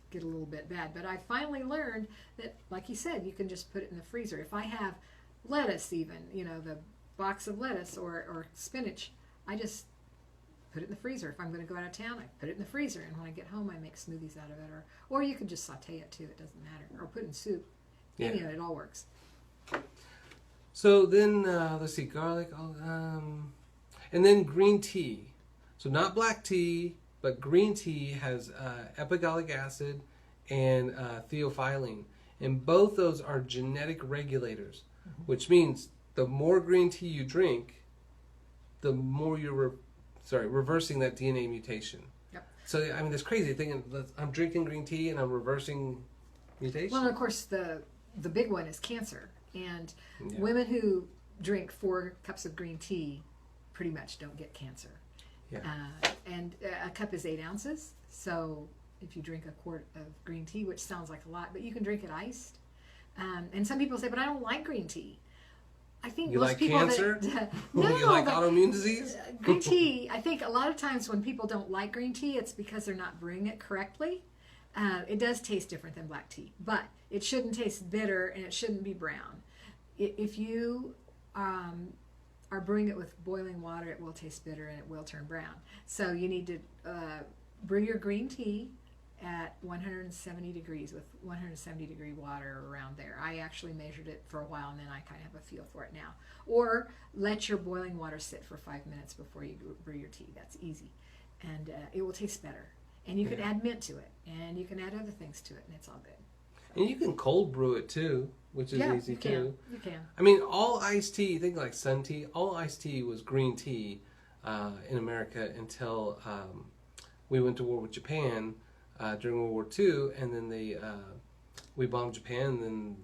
get a little bit bad. But I finally learned that, like you said, you can just put it in the freezer. If I have lettuce even, the box of lettuce or spinach, I just put it in the freezer. If I'm going to go out of town, I put it in the freezer, and when I get home, I make smoothies out of it, or you can just saute it too. It doesn't matter, or put it in soup. Yeah. Any of it all works. So then let's see, garlic, and then green tea. So not black tea, but but green tea has epigalic acid and theophylline, and both those are genetic regulators, which means the more green tea you drink, the more you're reversing that DNA mutation. Yep. So I mean, that's crazy thinking that I'm drinking green tea and I'm reversing mutation. Well, and of course, the big one is cancer. And Yeah. women who drink 4 cups of green tea pretty much don't get cancer. Yeah. And a cup is 8 ounces. So if you drink a quart of green tea, which sounds like a lot, but you can drink it iced. And some people say, but I don't like green tea. I think You most like people cancer? No, You like but autoimmune disease? green tea, I think a lot of times when people don't like green tea, it's because they're not brewing it correctly. It does taste different than black tea, but it shouldn't taste bitter and it shouldn't be brown. If you are brewing it with boiling water, it will taste bitter and it will turn brown. So you need to brew your green tea at 170 degrees with 170 degree water around there. I actually measured it for a while and then I kind of have a feel for it now. Or let your boiling water sit for 5 minutes before you brew your tea. That's easy. And it will taste better. And you can add mint to it and you can add other things to it and it's all good. And you can cold brew it too, which is easy too. You can. I mean, all iced tea, think like sun tea, all iced tea was green tea in America until we went to war with Japan during World War II, and then we bombed Japan, and then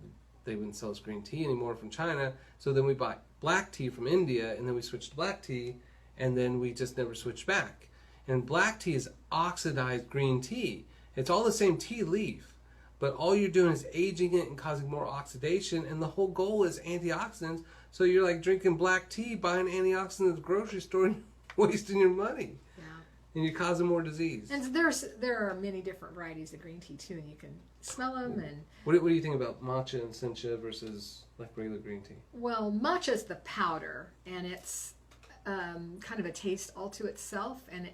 they wouldn't sell us green tea anymore from China, so then we bought black tea from India, and then we switched to black tea, and then we just never switched back. And black tea is oxidized green tea. It's all the same tea leaf, but all you're doing is aging it and causing more oxidation, and the whole goal is antioxidants. So you're like drinking black tea, buying antioxidants at the grocery store, and wasting your money. Yeah. And you're causing more disease. And there are many different varieties of green tea too, and you can smell them. And What do you think about matcha and sencha versus like regular green tea? well, matcha's the powder, and it's kind of a taste all to itself. And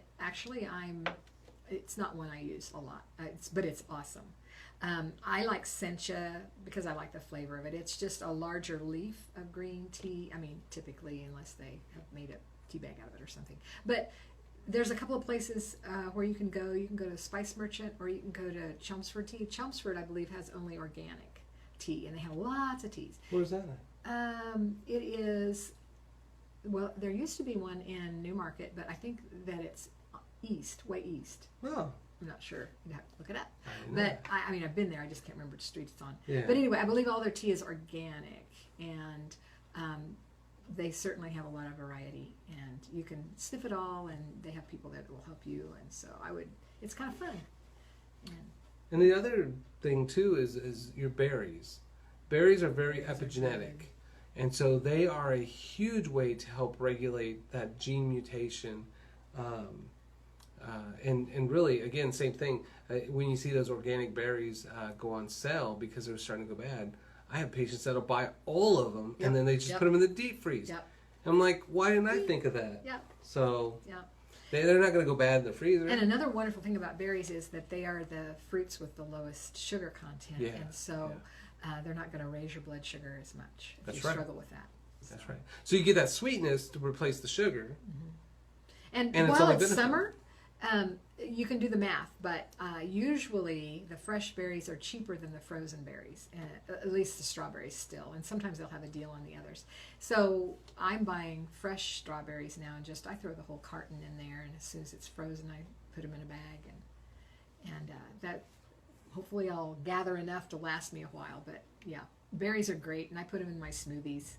it's not one I use a lot, but it's awesome. I like sencha because I like the flavor of it. It's just a larger leaf of green tea. I mean, typically, unless they have made a tea bag out of it or something. But there's a couple of places where you can go. You can go to Spice Merchant, or you can go to Chelmsford Tea. Chelmsford, I believe, has only organic tea, and they have lots of teas. Where's that at? It is, well, there used to be one in Newmarket, but I think that it's east, way east. Oh. I'm not sure. You have to look it up. I didn't know But I mean, I've been there. I just can't remember which street it's on. Yeah. But anyway, I believe all their tea is organic, and they certainly have a lot of variety. And you can sniff it all, and they have people that will help you. And so it's kind of fun. And the other thing too is your berries. Berries are very Berries are epigenetic. good. And so they are a huge way to help regulate that gene mutation. And really, again, same thing. When you see those organic berries go on sale because they're starting to go bad, I have patients that'll buy all of them and then they just put them in the deep freeze. Yep. I'm like, why didn't I think of that? Yep. So Yep. they're not going to go bad in the freezer. And another wonderful thing about berries is that they are the fruits with the lowest sugar content. Yeah, And so they're not going to raise your blood sugar as much if That's you right. struggle with that. That's right. So you get that sweetness to replace the sugar. And it's while only it's benefit. summer, you can do the math, but usually the fresh berries are cheaper than the frozen berries, at least the strawberries still, and sometimes they'll have a deal on the others. So I'm buying fresh strawberries now, and I throw the whole carton in there, and as soon as it's frozen, I put them in a bag, and that hopefully I'll gather enough to last me a while. But yeah, berries are great, and I put them in my smoothies.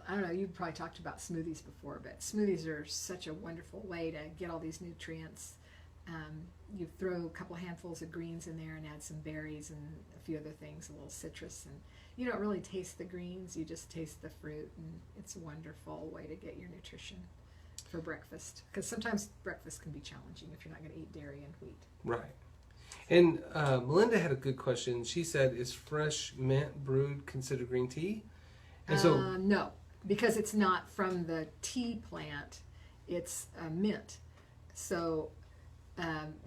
I don't know, you've probably talked about smoothies before, but smoothies are such a wonderful way to get all these nutrients. You throw a couple handfuls of greens in there and add some berries and a few other things, a little citrus, and you don't really taste the greens, you just taste the fruit, and it's a wonderful way to get your nutrition for breakfast. Because sometimes breakfast can be challenging if you're not going to eat dairy and wheat. Right. And Melinda had a good question. She said, is fresh mint brewed considered green tea? And so, No, because it's not from the tea plant, it's mint. So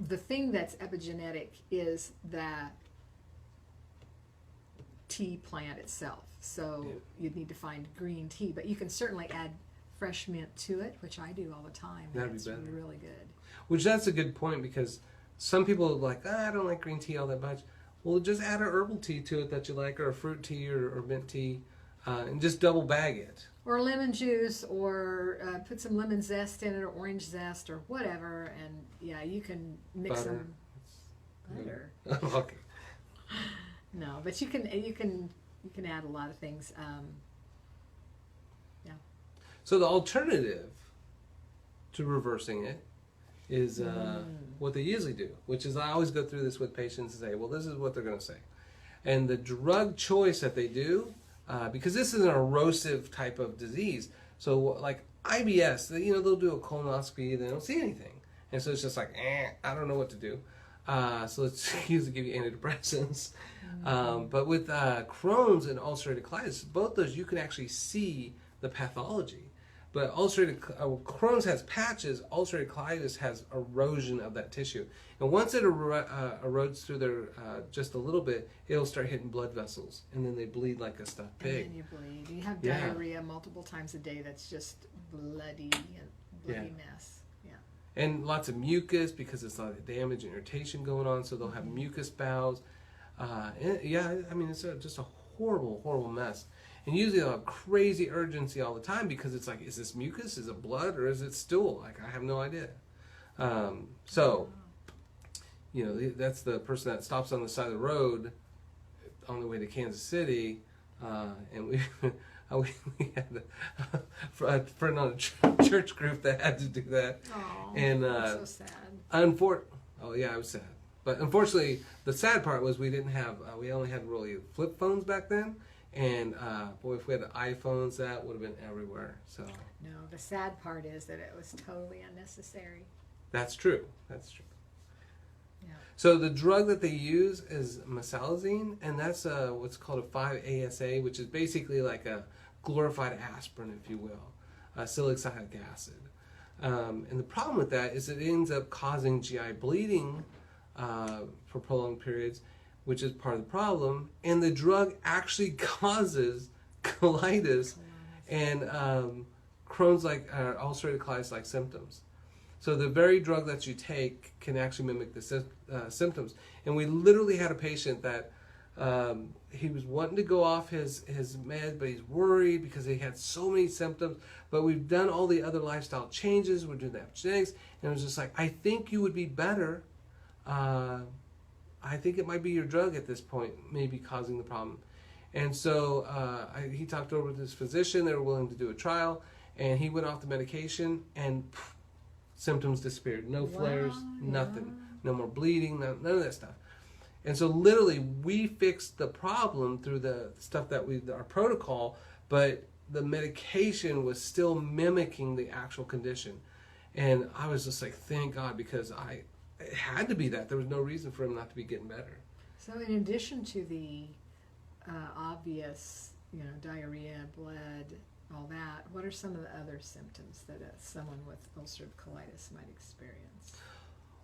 the thing that's epigenetic is the tea plant itself. So you'd need to find green tea, but you can certainly add fresh mint to it, which I do all the time. That'd be it's better. really good. Which that's a good point, because some people are like, I don't like green tea all that much. Well, just add a herbal tea to it that you like, or a fruit tea or mint tea, and just double bag it. Or lemon juice, or put some lemon zest in it, or orange zest, or whatever. And yeah, you can mix Butter. them. Butter. Okay. No, but you can add a lot of things. Yeah. So the alternative to reversing it is what they usually do, which is, I always go through this with patients and say, well, this is what they're going to say. And the drug choice that they do, because this is an erosive type of disease, so like IBS, they'll do a colonoscopy, they don't see anything. And so it's just like, I don't know what to do. So let's usually give you antidepressants. But with Crohn's and ulcerative colitis, both those you can actually see the pathology. But Crohn's has patches, ulcerative colitis has erosion of that tissue. And once it erodes through there just a little bit, it'll start hitting blood vessels, and then they bleed like a stuffed pig. And then you bleed. You have Yeah. diarrhea multiple times a day. That's just bloody mess. Yeah. And lots of mucus, because it's a lot of damage and irritation going on, so they'll have mucus bowels. It's just a horrible, horrible mess. And usually they'll have crazy urgency all the time, because it's like, is this mucus? Is it blood? Or is it stool? Like, I have no idea. That's the person that stops on the side of the road on the way to Kansas City. And we had a friend on a church group that had to do that. Oh, And that's so sad. I was sad. But unfortunately, the sad part was we only had really flip phones back then. And if we had iPhones, that would have been everywhere. So No, the sad part is that it was totally unnecessary. that's true. Yeah. So the drug that they use is mesalazine, and that's what's called a 5-ASA, which is basically like a glorified aspirin, if you will, salicylic acid. And the problem with that is it ends up causing GI bleeding for prolonged periods, which is part of the problem. And the drug actually causes colitis and Crohn's ulcerative colitis-like symptoms. So the very drug that you take can actually mimic the symptoms. And we literally had a patient that he was wanting to go off his med, but he's worried because he had so many symptoms. But we've done all the other lifestyle changes. We're doing the epigenetics. And it was just like, I think you would be better. I think it might be your drug at this point, maybe causing the problem. And so he talked over with his physician. They were willing to do a trial. And he went off the medication, and symptoms disappeared. No flares, nothing. No more bleeding, none of that stuff. And so literally we fixed the problem through the stuff that our protocol, but the medication was still mimicking the actual condition. And I was just like, thank God, because it had to be that. There was no reason for him not to be getting better. So in addition to the obvious, diarrhea, blood, all that, what are some of the other symptoms that someone with ulcerative colitis might experience?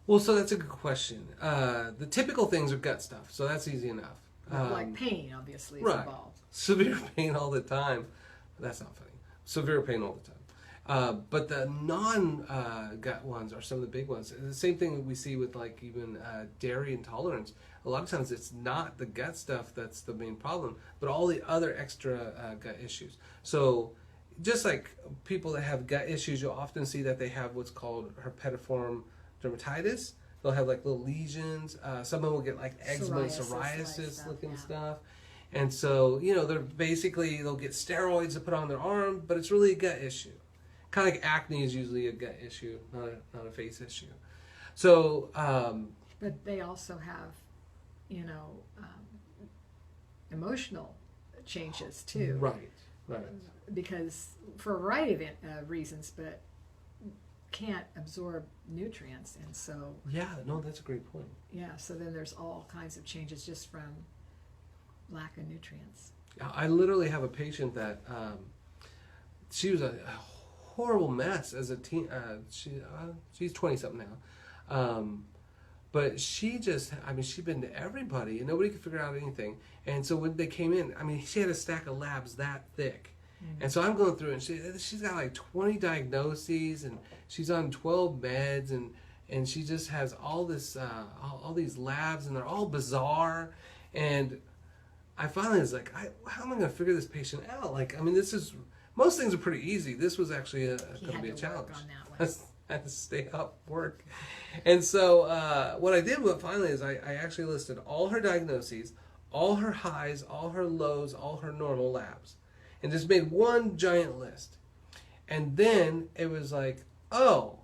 Well, so that's a good question. The typical things are gut stuff, so that's easy enough. Like pain, obviously, is right. involved. Severe pain all the time. That's not funny. Severe pain all the time. But the non-gut ones are some of the big ones. The same thing we see with even dairy intolerance. A lot of times it's not the gut stuff that's the main problem, but all the other extra gut issues. So just like people that have gut issues, you'll often see that they have what's called herpetiform dermatitis. They'll have little lesions. Some of them will get eczema, psoriasis looking stuff. And so, they'll get steroids to put on their arm, but it's really a gut issue. Kind of like acne is usually a gut issue, not a face issue. So, but they also have, emotional changes too. Right. Because for a variety of reasons, but can't absorb nutrients, and so that's a great point. So then there's all kinds of changes just from lack of nutrients. I literally have a patient that she was a horrible mess as a teen. She's 20 something now, but she'd been to everybody and nobody could figure out anything. And so when they came in, she had a stack of labs that thick, And so I'm going through it, and she's got like 20 diagnoses, and she's on 12 meds, and she just has all this, all these labs, and they're all bizarre. And I finally was like, how am I going to figure this patient out? Like, I mean, most things are pretty easy. This was actually going to be a challenge. On that one. I had to stay up, work. And so what I did finally is I actually listed all her diagnoses, all her highs, all her lows, all her normal labs, and just made one giant list. And then it was like, oh,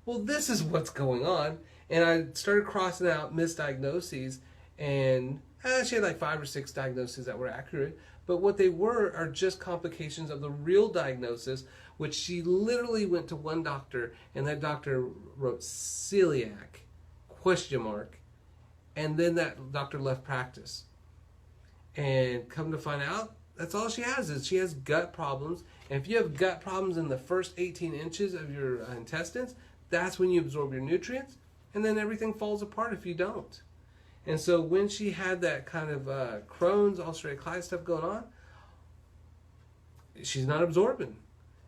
well, this is what's going on. And I started crossing out misdiagnoses, and she had like 5 or 6 diagnoses that were accurate. But what they were are just complications of the real diagnosis, which she literally went to one doctor, and that doctor wrote celiac, ? And then that doctor left practice. And come to find out, that's all she has is she has gut problems. And if you have gut problems in the first 18 inches of your intestines, that's when you absorb your nutrients, and then everything falls apart if you don't. And so when she had that kind of Crohn's, ulcerative colitis stuff going on, she's not absorbing.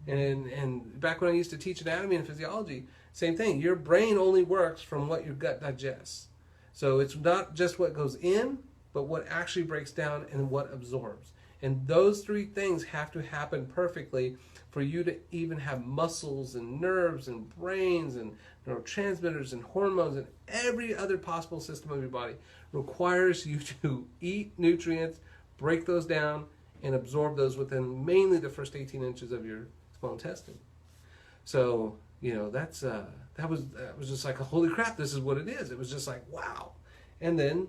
And back when I used to teach anatomy and physiology, same thing. Your brain only works from what your gut digests. So it's not just what goes in, but what actually breaks down and what absorbs. And those 3 things have to happen perfectly for you to even have muscles and nerves and brains and neurotransmitters and hormones, and every other possible system of your body requires you to eat nutrients, break those down, and absorb those within mainly the first 18 inches of your small intestine. So, that was just like, holy crap, this is what it is. It was just like, wow. And then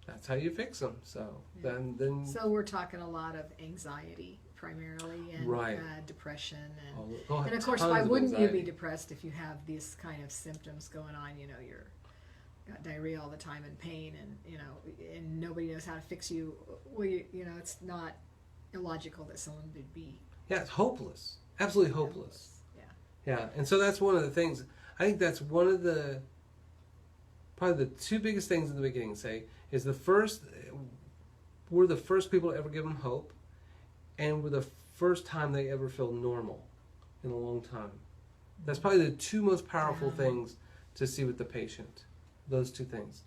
that's how you fix them. So then So we're talking a lot of anxiety primarily, and right. Depression, and and of course, why wouldn't you be depressed if you have these kind of symptoms going on? You're got diarrhea all the time and pain, and and nobody knows how to fix you. Well, it's not illogical that someone would be. Yeah, it's hopeless. Absolutely hopeless. Yeah. And so that's one of the things. I think that's one of probably the 2 biggest things in the beginning. Is we're the first people to ever give them hope, and we're the first time they ever feel normal in a long time. That's probably the 2 most powerful things to see with the patient. Those 2 things.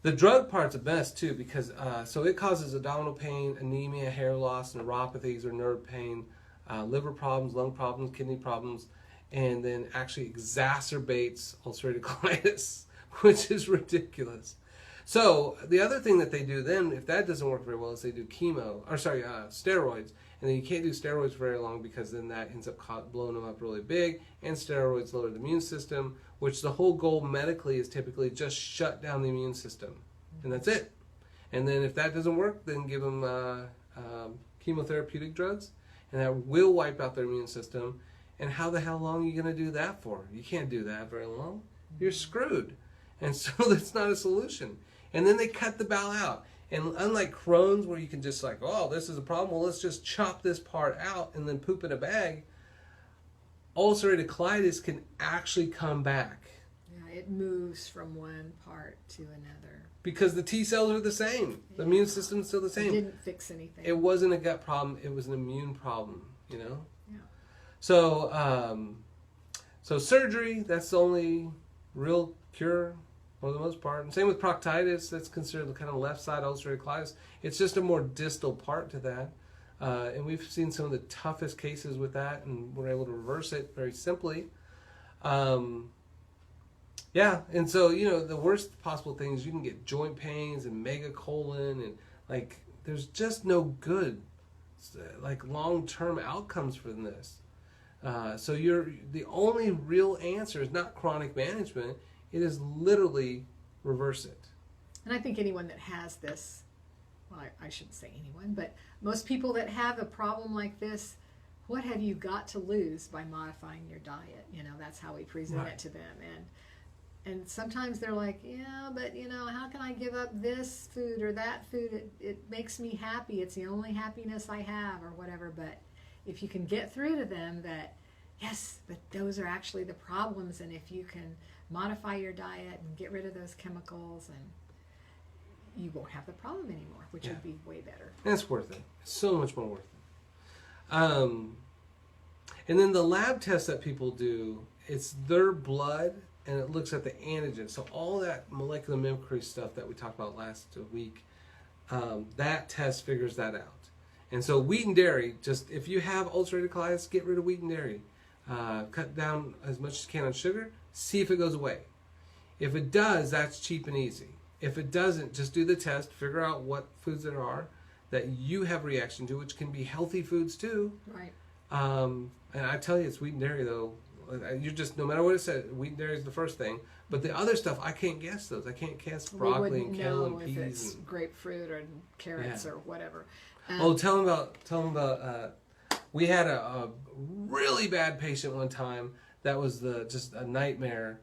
The drug part's the best too, because so it causes abdominal pain, anemia, hair loss, neuropathies or nerve pain, liver problems, lung problems, kidney problems, and then actually exacerbates ulcerative colitis, which is ridiculous. So the other thing that they do then, if that doesn't work very well, is they do steroids. And then you can't do steroids for very long, because then that ends up blowing them up really big. And steroids lower the immune system, which the whole goal medically is typically just shut down the immune system. And that's it. And then if that doesn't work, then give them chemotherapeutic drugs. And that will wipe out their immune system. And how the hell long are you going to do that for? You can't do that very long. You're screwed. And so that's not a solution. And then they cut the bowel out. And unlike Crohn's, where you can just like, oh, this is a problem, well, let's just chop this part out and then poop in a bag, ulcerative colitis can actually come back. Yeah, it moves from one part to another. Because the T cells are the same. The immune system's still the same. It didn't fix anything. It wasn't a gut problem. It was an immune problem, Yeah. So, so surgery, that's the only real cure for the most part. And same with proctitis, that's considered the kind of left side ulcerative colitis. It's just a more distal part to that. And we've seen some of the toughest cases with that, and we're able to reverse it very simply. Yeah, and so, the worst possible thing is you can get joint pains and megacolon, and like, there's just no good, like, long-term outcomes from this. So the only real answer is not chronic management. It is literally reverse it. And I think anyone that has this, well, I shouldn't say anyone, but most people that have a problem like this, what have you got to lose by modifying your diet? That's how we present it to them. And sometimes they're like, yeah, but how can I give up this food or that food? It makes me happy. It's the only happiness I have, or whatever. But if you can get through to them that, yes, but those are actually the problems, and if you can modify your diet and get rid of those chemicals, and you won't have the problem anymore, which would be way better. And it's worth it. It's so much more worth it. And then the lab tests that people do, it's their blood and it looks at the antigen. So all that molecular mimicry stuff that we talked about last week, that test figures that out. And so wheat and dairy, just if you have ulcerative colitis, get rid of wheat and dairy. Cut down as much as you can on sugar. See if it goes away. If it does, that's cheap and easy. If it doesn't, just do the test, figure out what foods there are that you have reaction to, which can be healthy foods too. Right. And I tell you, it's wheat and dairy though. You just, no matter what it says, wheat and dairy is the first thing. But the other stuff, I can't guess those. I can't guess broccoli and kale and peas. If it's grapefruit or carrots or whatever. Tell them about. We had a really bad patient one time. That was just a nightmare.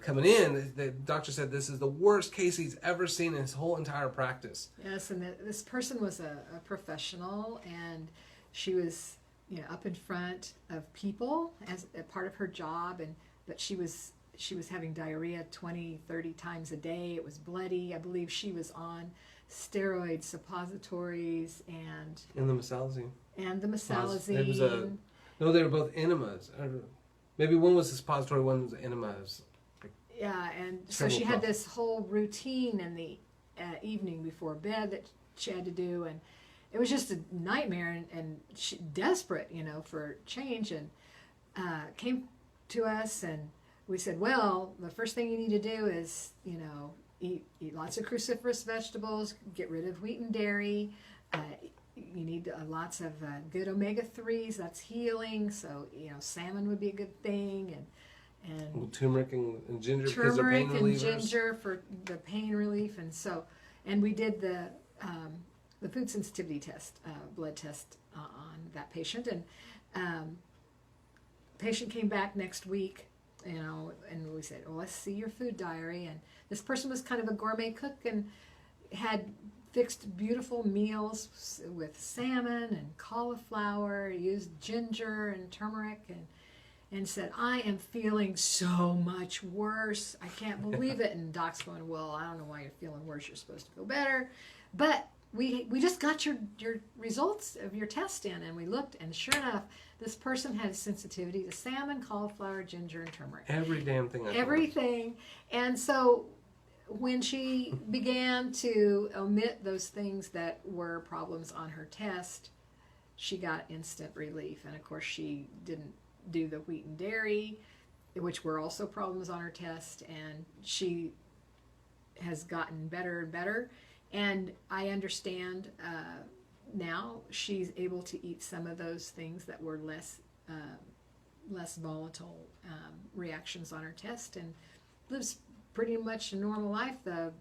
Coming in, the doctor said this is the worst case he's ever seen in his whole entire practice. Yes, and this person was a professional, and she was up in front of people as a part of her job, but she was having diarrhea 20, 30 times a day. It was bloody. I believe she was on steroids, suppositories, and the mesalazine. No, they were both enemas. Maybe one was a suppository, one was enemas. Yeah, and so she had this whole routine in the evening before bed that she had to do, and it was just a nightmare, and she desperate, for change, and came to us, and we said, well, the first thing you need to do is, eat lots of cruciferous vegetables, get rid of wheat and dairy. You need lots of good omega-3s. That's healing. So salmon would be a good thing, and turmeric and ginger because they're pain relievers. Ginger for the pain relief, and we did the food sensitivity test, blood test on that patient, and patient came back next week, and we said, well, let's see your food diary, and this person was kind of a gourmet cook and had fixed beautiful meals with salmon and cauliflower, used ginger and turmeric, and said, I am feeling so much worse. I can't believe it. And doc's going, well, I don't know why you're feeling worse. You're supposed to feel better. But we just got your results of your test in, and we looked, and sure enough, this person had sensitivity to salmon, cauliflower, ginger, and turmeric. Every damn thing. Everything. And so when she began to omit those things that were problems on her test, she got instant relief. And of course, she didn't do the wheat and dairy, which were also problems on her test, and she has gotten better and better. And I understand now she's able to eat some of those things that were less volatile reactions on her test, and lives pretty much a normal life. The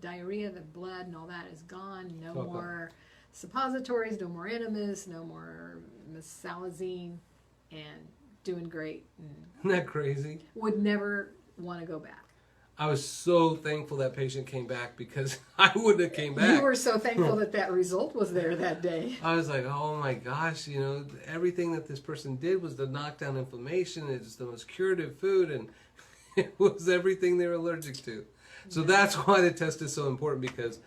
diarrhea, the blood, and all that is gone. No more suppositories, no more enemas, no more mesalazine, and doing great. Isn't that crazy? Would never want to go back. I was so thankful that patient came back, because I wouldn't have came back. You were so thankful that result was there that day. I was like, oh my gosh, everything that this person did was to knock down inflammation. It's the most curative food, and it was everything they were allergic to. So that's why the test is so important, because...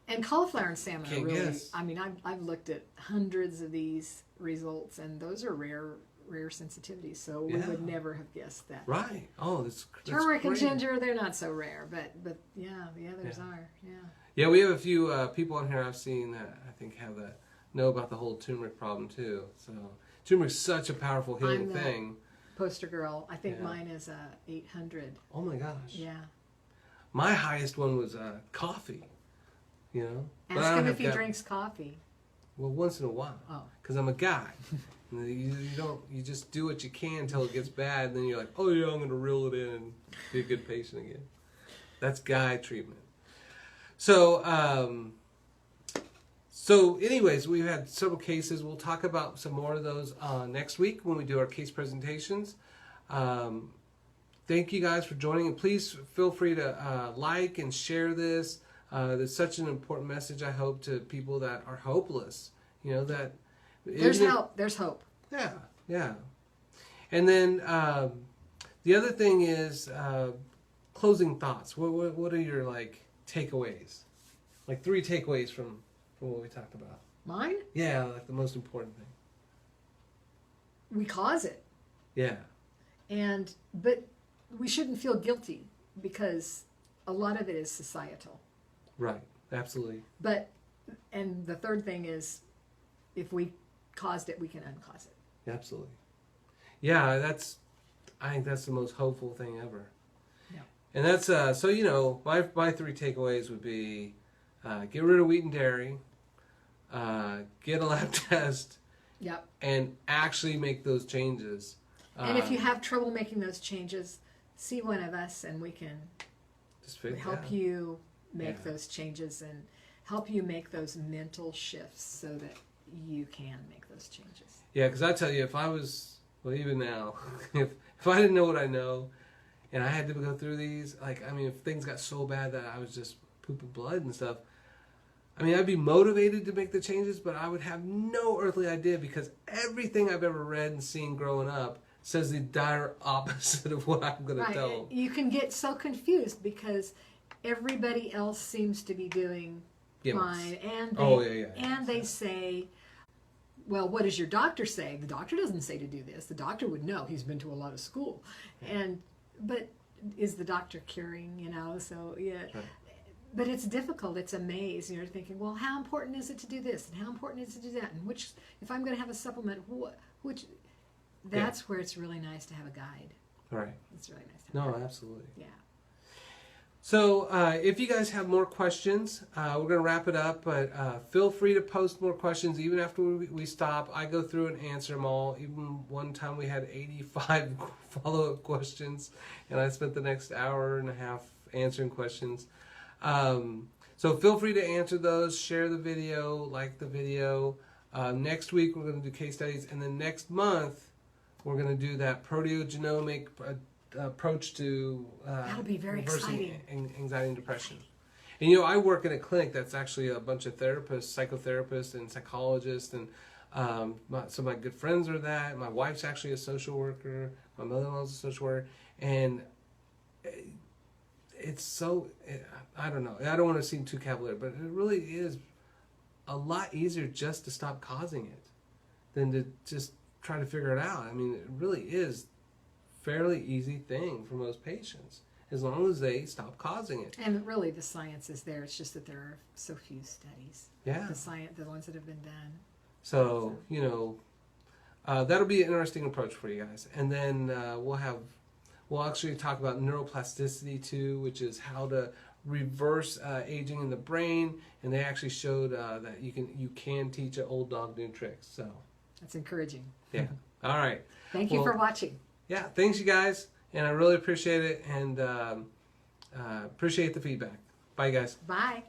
And cauliflower and salmon are really... Guess. I mean, I've looked at hundreds of these results, and those are rare sensitivities, so we would never have guessed that. Right. Oh, that's turmeric great. and ginger, they're not so rare, but yeah, the others are. Yeah, we have a few people on here I've seen that I think know about the whole turmeric problem too. So turmeric's such a powerful healing thing. Poster girl. I think mine is 800. Oh my gosh. Yeah. My highest one was coffee. Ask him if he drinks coffee. Well, once in a while. Oh. Because I'm a guy. You just do what you can until it gets bad, and then you're like, oh yeah, I'm going to reel it in and be a good patient again. That's guy treatment. So anyways, we've had several cases. We'll talk about some more of those next week when we do our case presentations. Thank you guys for joining, and please feel free to like and share this. There's such an important message, I hope, to people that are hopeless. That there's help. There's hope. Yeah. And then the other thing is closing thoughts. What are your takeaways? 3 takeaways from what we talked about. Mine? Yeah, the most important thing. we cause it. Yeah. But we shouldn't feel guilty because a lot of it is societal. Right. Absolutely. And the third thing is, if we caused it, we can uncause it. Absolutely. Yeah, I think that's the most hopeful thing ever. Yeah. And that's, so, you know, my 3 takeaways would be, get rid of wheat and dairy, get a lab test, Yep. and actually make those changes. And if you have trouble making those changes, see one of us and we can just figure help it out. you make Yeah. those changes and help you make those mental shifts so that you can make those changes. Yeah, because I tell you, if I was, well, even now, if I didn't know what I know, and I had to go through these, like, I mean, if things got so bad that I was just pooping blood and stuff, I mean, I'd be motivated to make the changes, but I would have no earthly idea because everything I've ever read and seen growing up says the dire opposite of what I'm going to tell them. You can get so confused because everybody else seems to be doing fine, and they say, well, what does your doctor say? The doctor doesn't say to do this. The doctor would know. He's been to a lot of school. But is the doctor curing, you know? So, yeah. Right. But it's difficult. It's a maze. You're thinking, well, how important is it to do this? And how important is it to do that? And which, if I'm going to have a supplement, which, that's where it's really nice to have a guide. Right. It's really nice to have a guide. No, absolutely. Yeah. So if you guys have more questions, we're going to wrap it up, but feel free to post more questions even after we stop. I go through and answer them all. Even one time we had 85 follow-up questions, and I spent the next hour and a half answering questions. So feel free to answer those, share the video, like the video. Next week we're going to do case studies, and then next month we're going to do that proteogenomic approach to That'll be very reversing exciting. Anxiety and depression. And you know, I work in a clinic that's actually a bunch of therapists, psychotherapists, and psychologists, and some of my good friends are that. My wife's actually a social worker. My mother-in-law's a social worker, and it's so, I don't know. I don't want to seem too cavalier, but it really is a lot easier just to stop causing it than to just try to figure it out. I mean, it really is fairly easy thing for most patients as long as they stop causing it. And really the science is there. It's just that there are so few studies. Yeah. The ones that have been done. So, you know, that'll be an interesting approach for you guys. And then we'll actually talk about neuroplasticity too, which is how to reverse aging in the brain. And they actually showed that you can teach an old dog new tricks. So that's encouraging. Yeah. All right. Thank you for watching. Yeah, thanks you guys, and I really appreciate it, and appreciate the feedback. Bye, guys. Bye.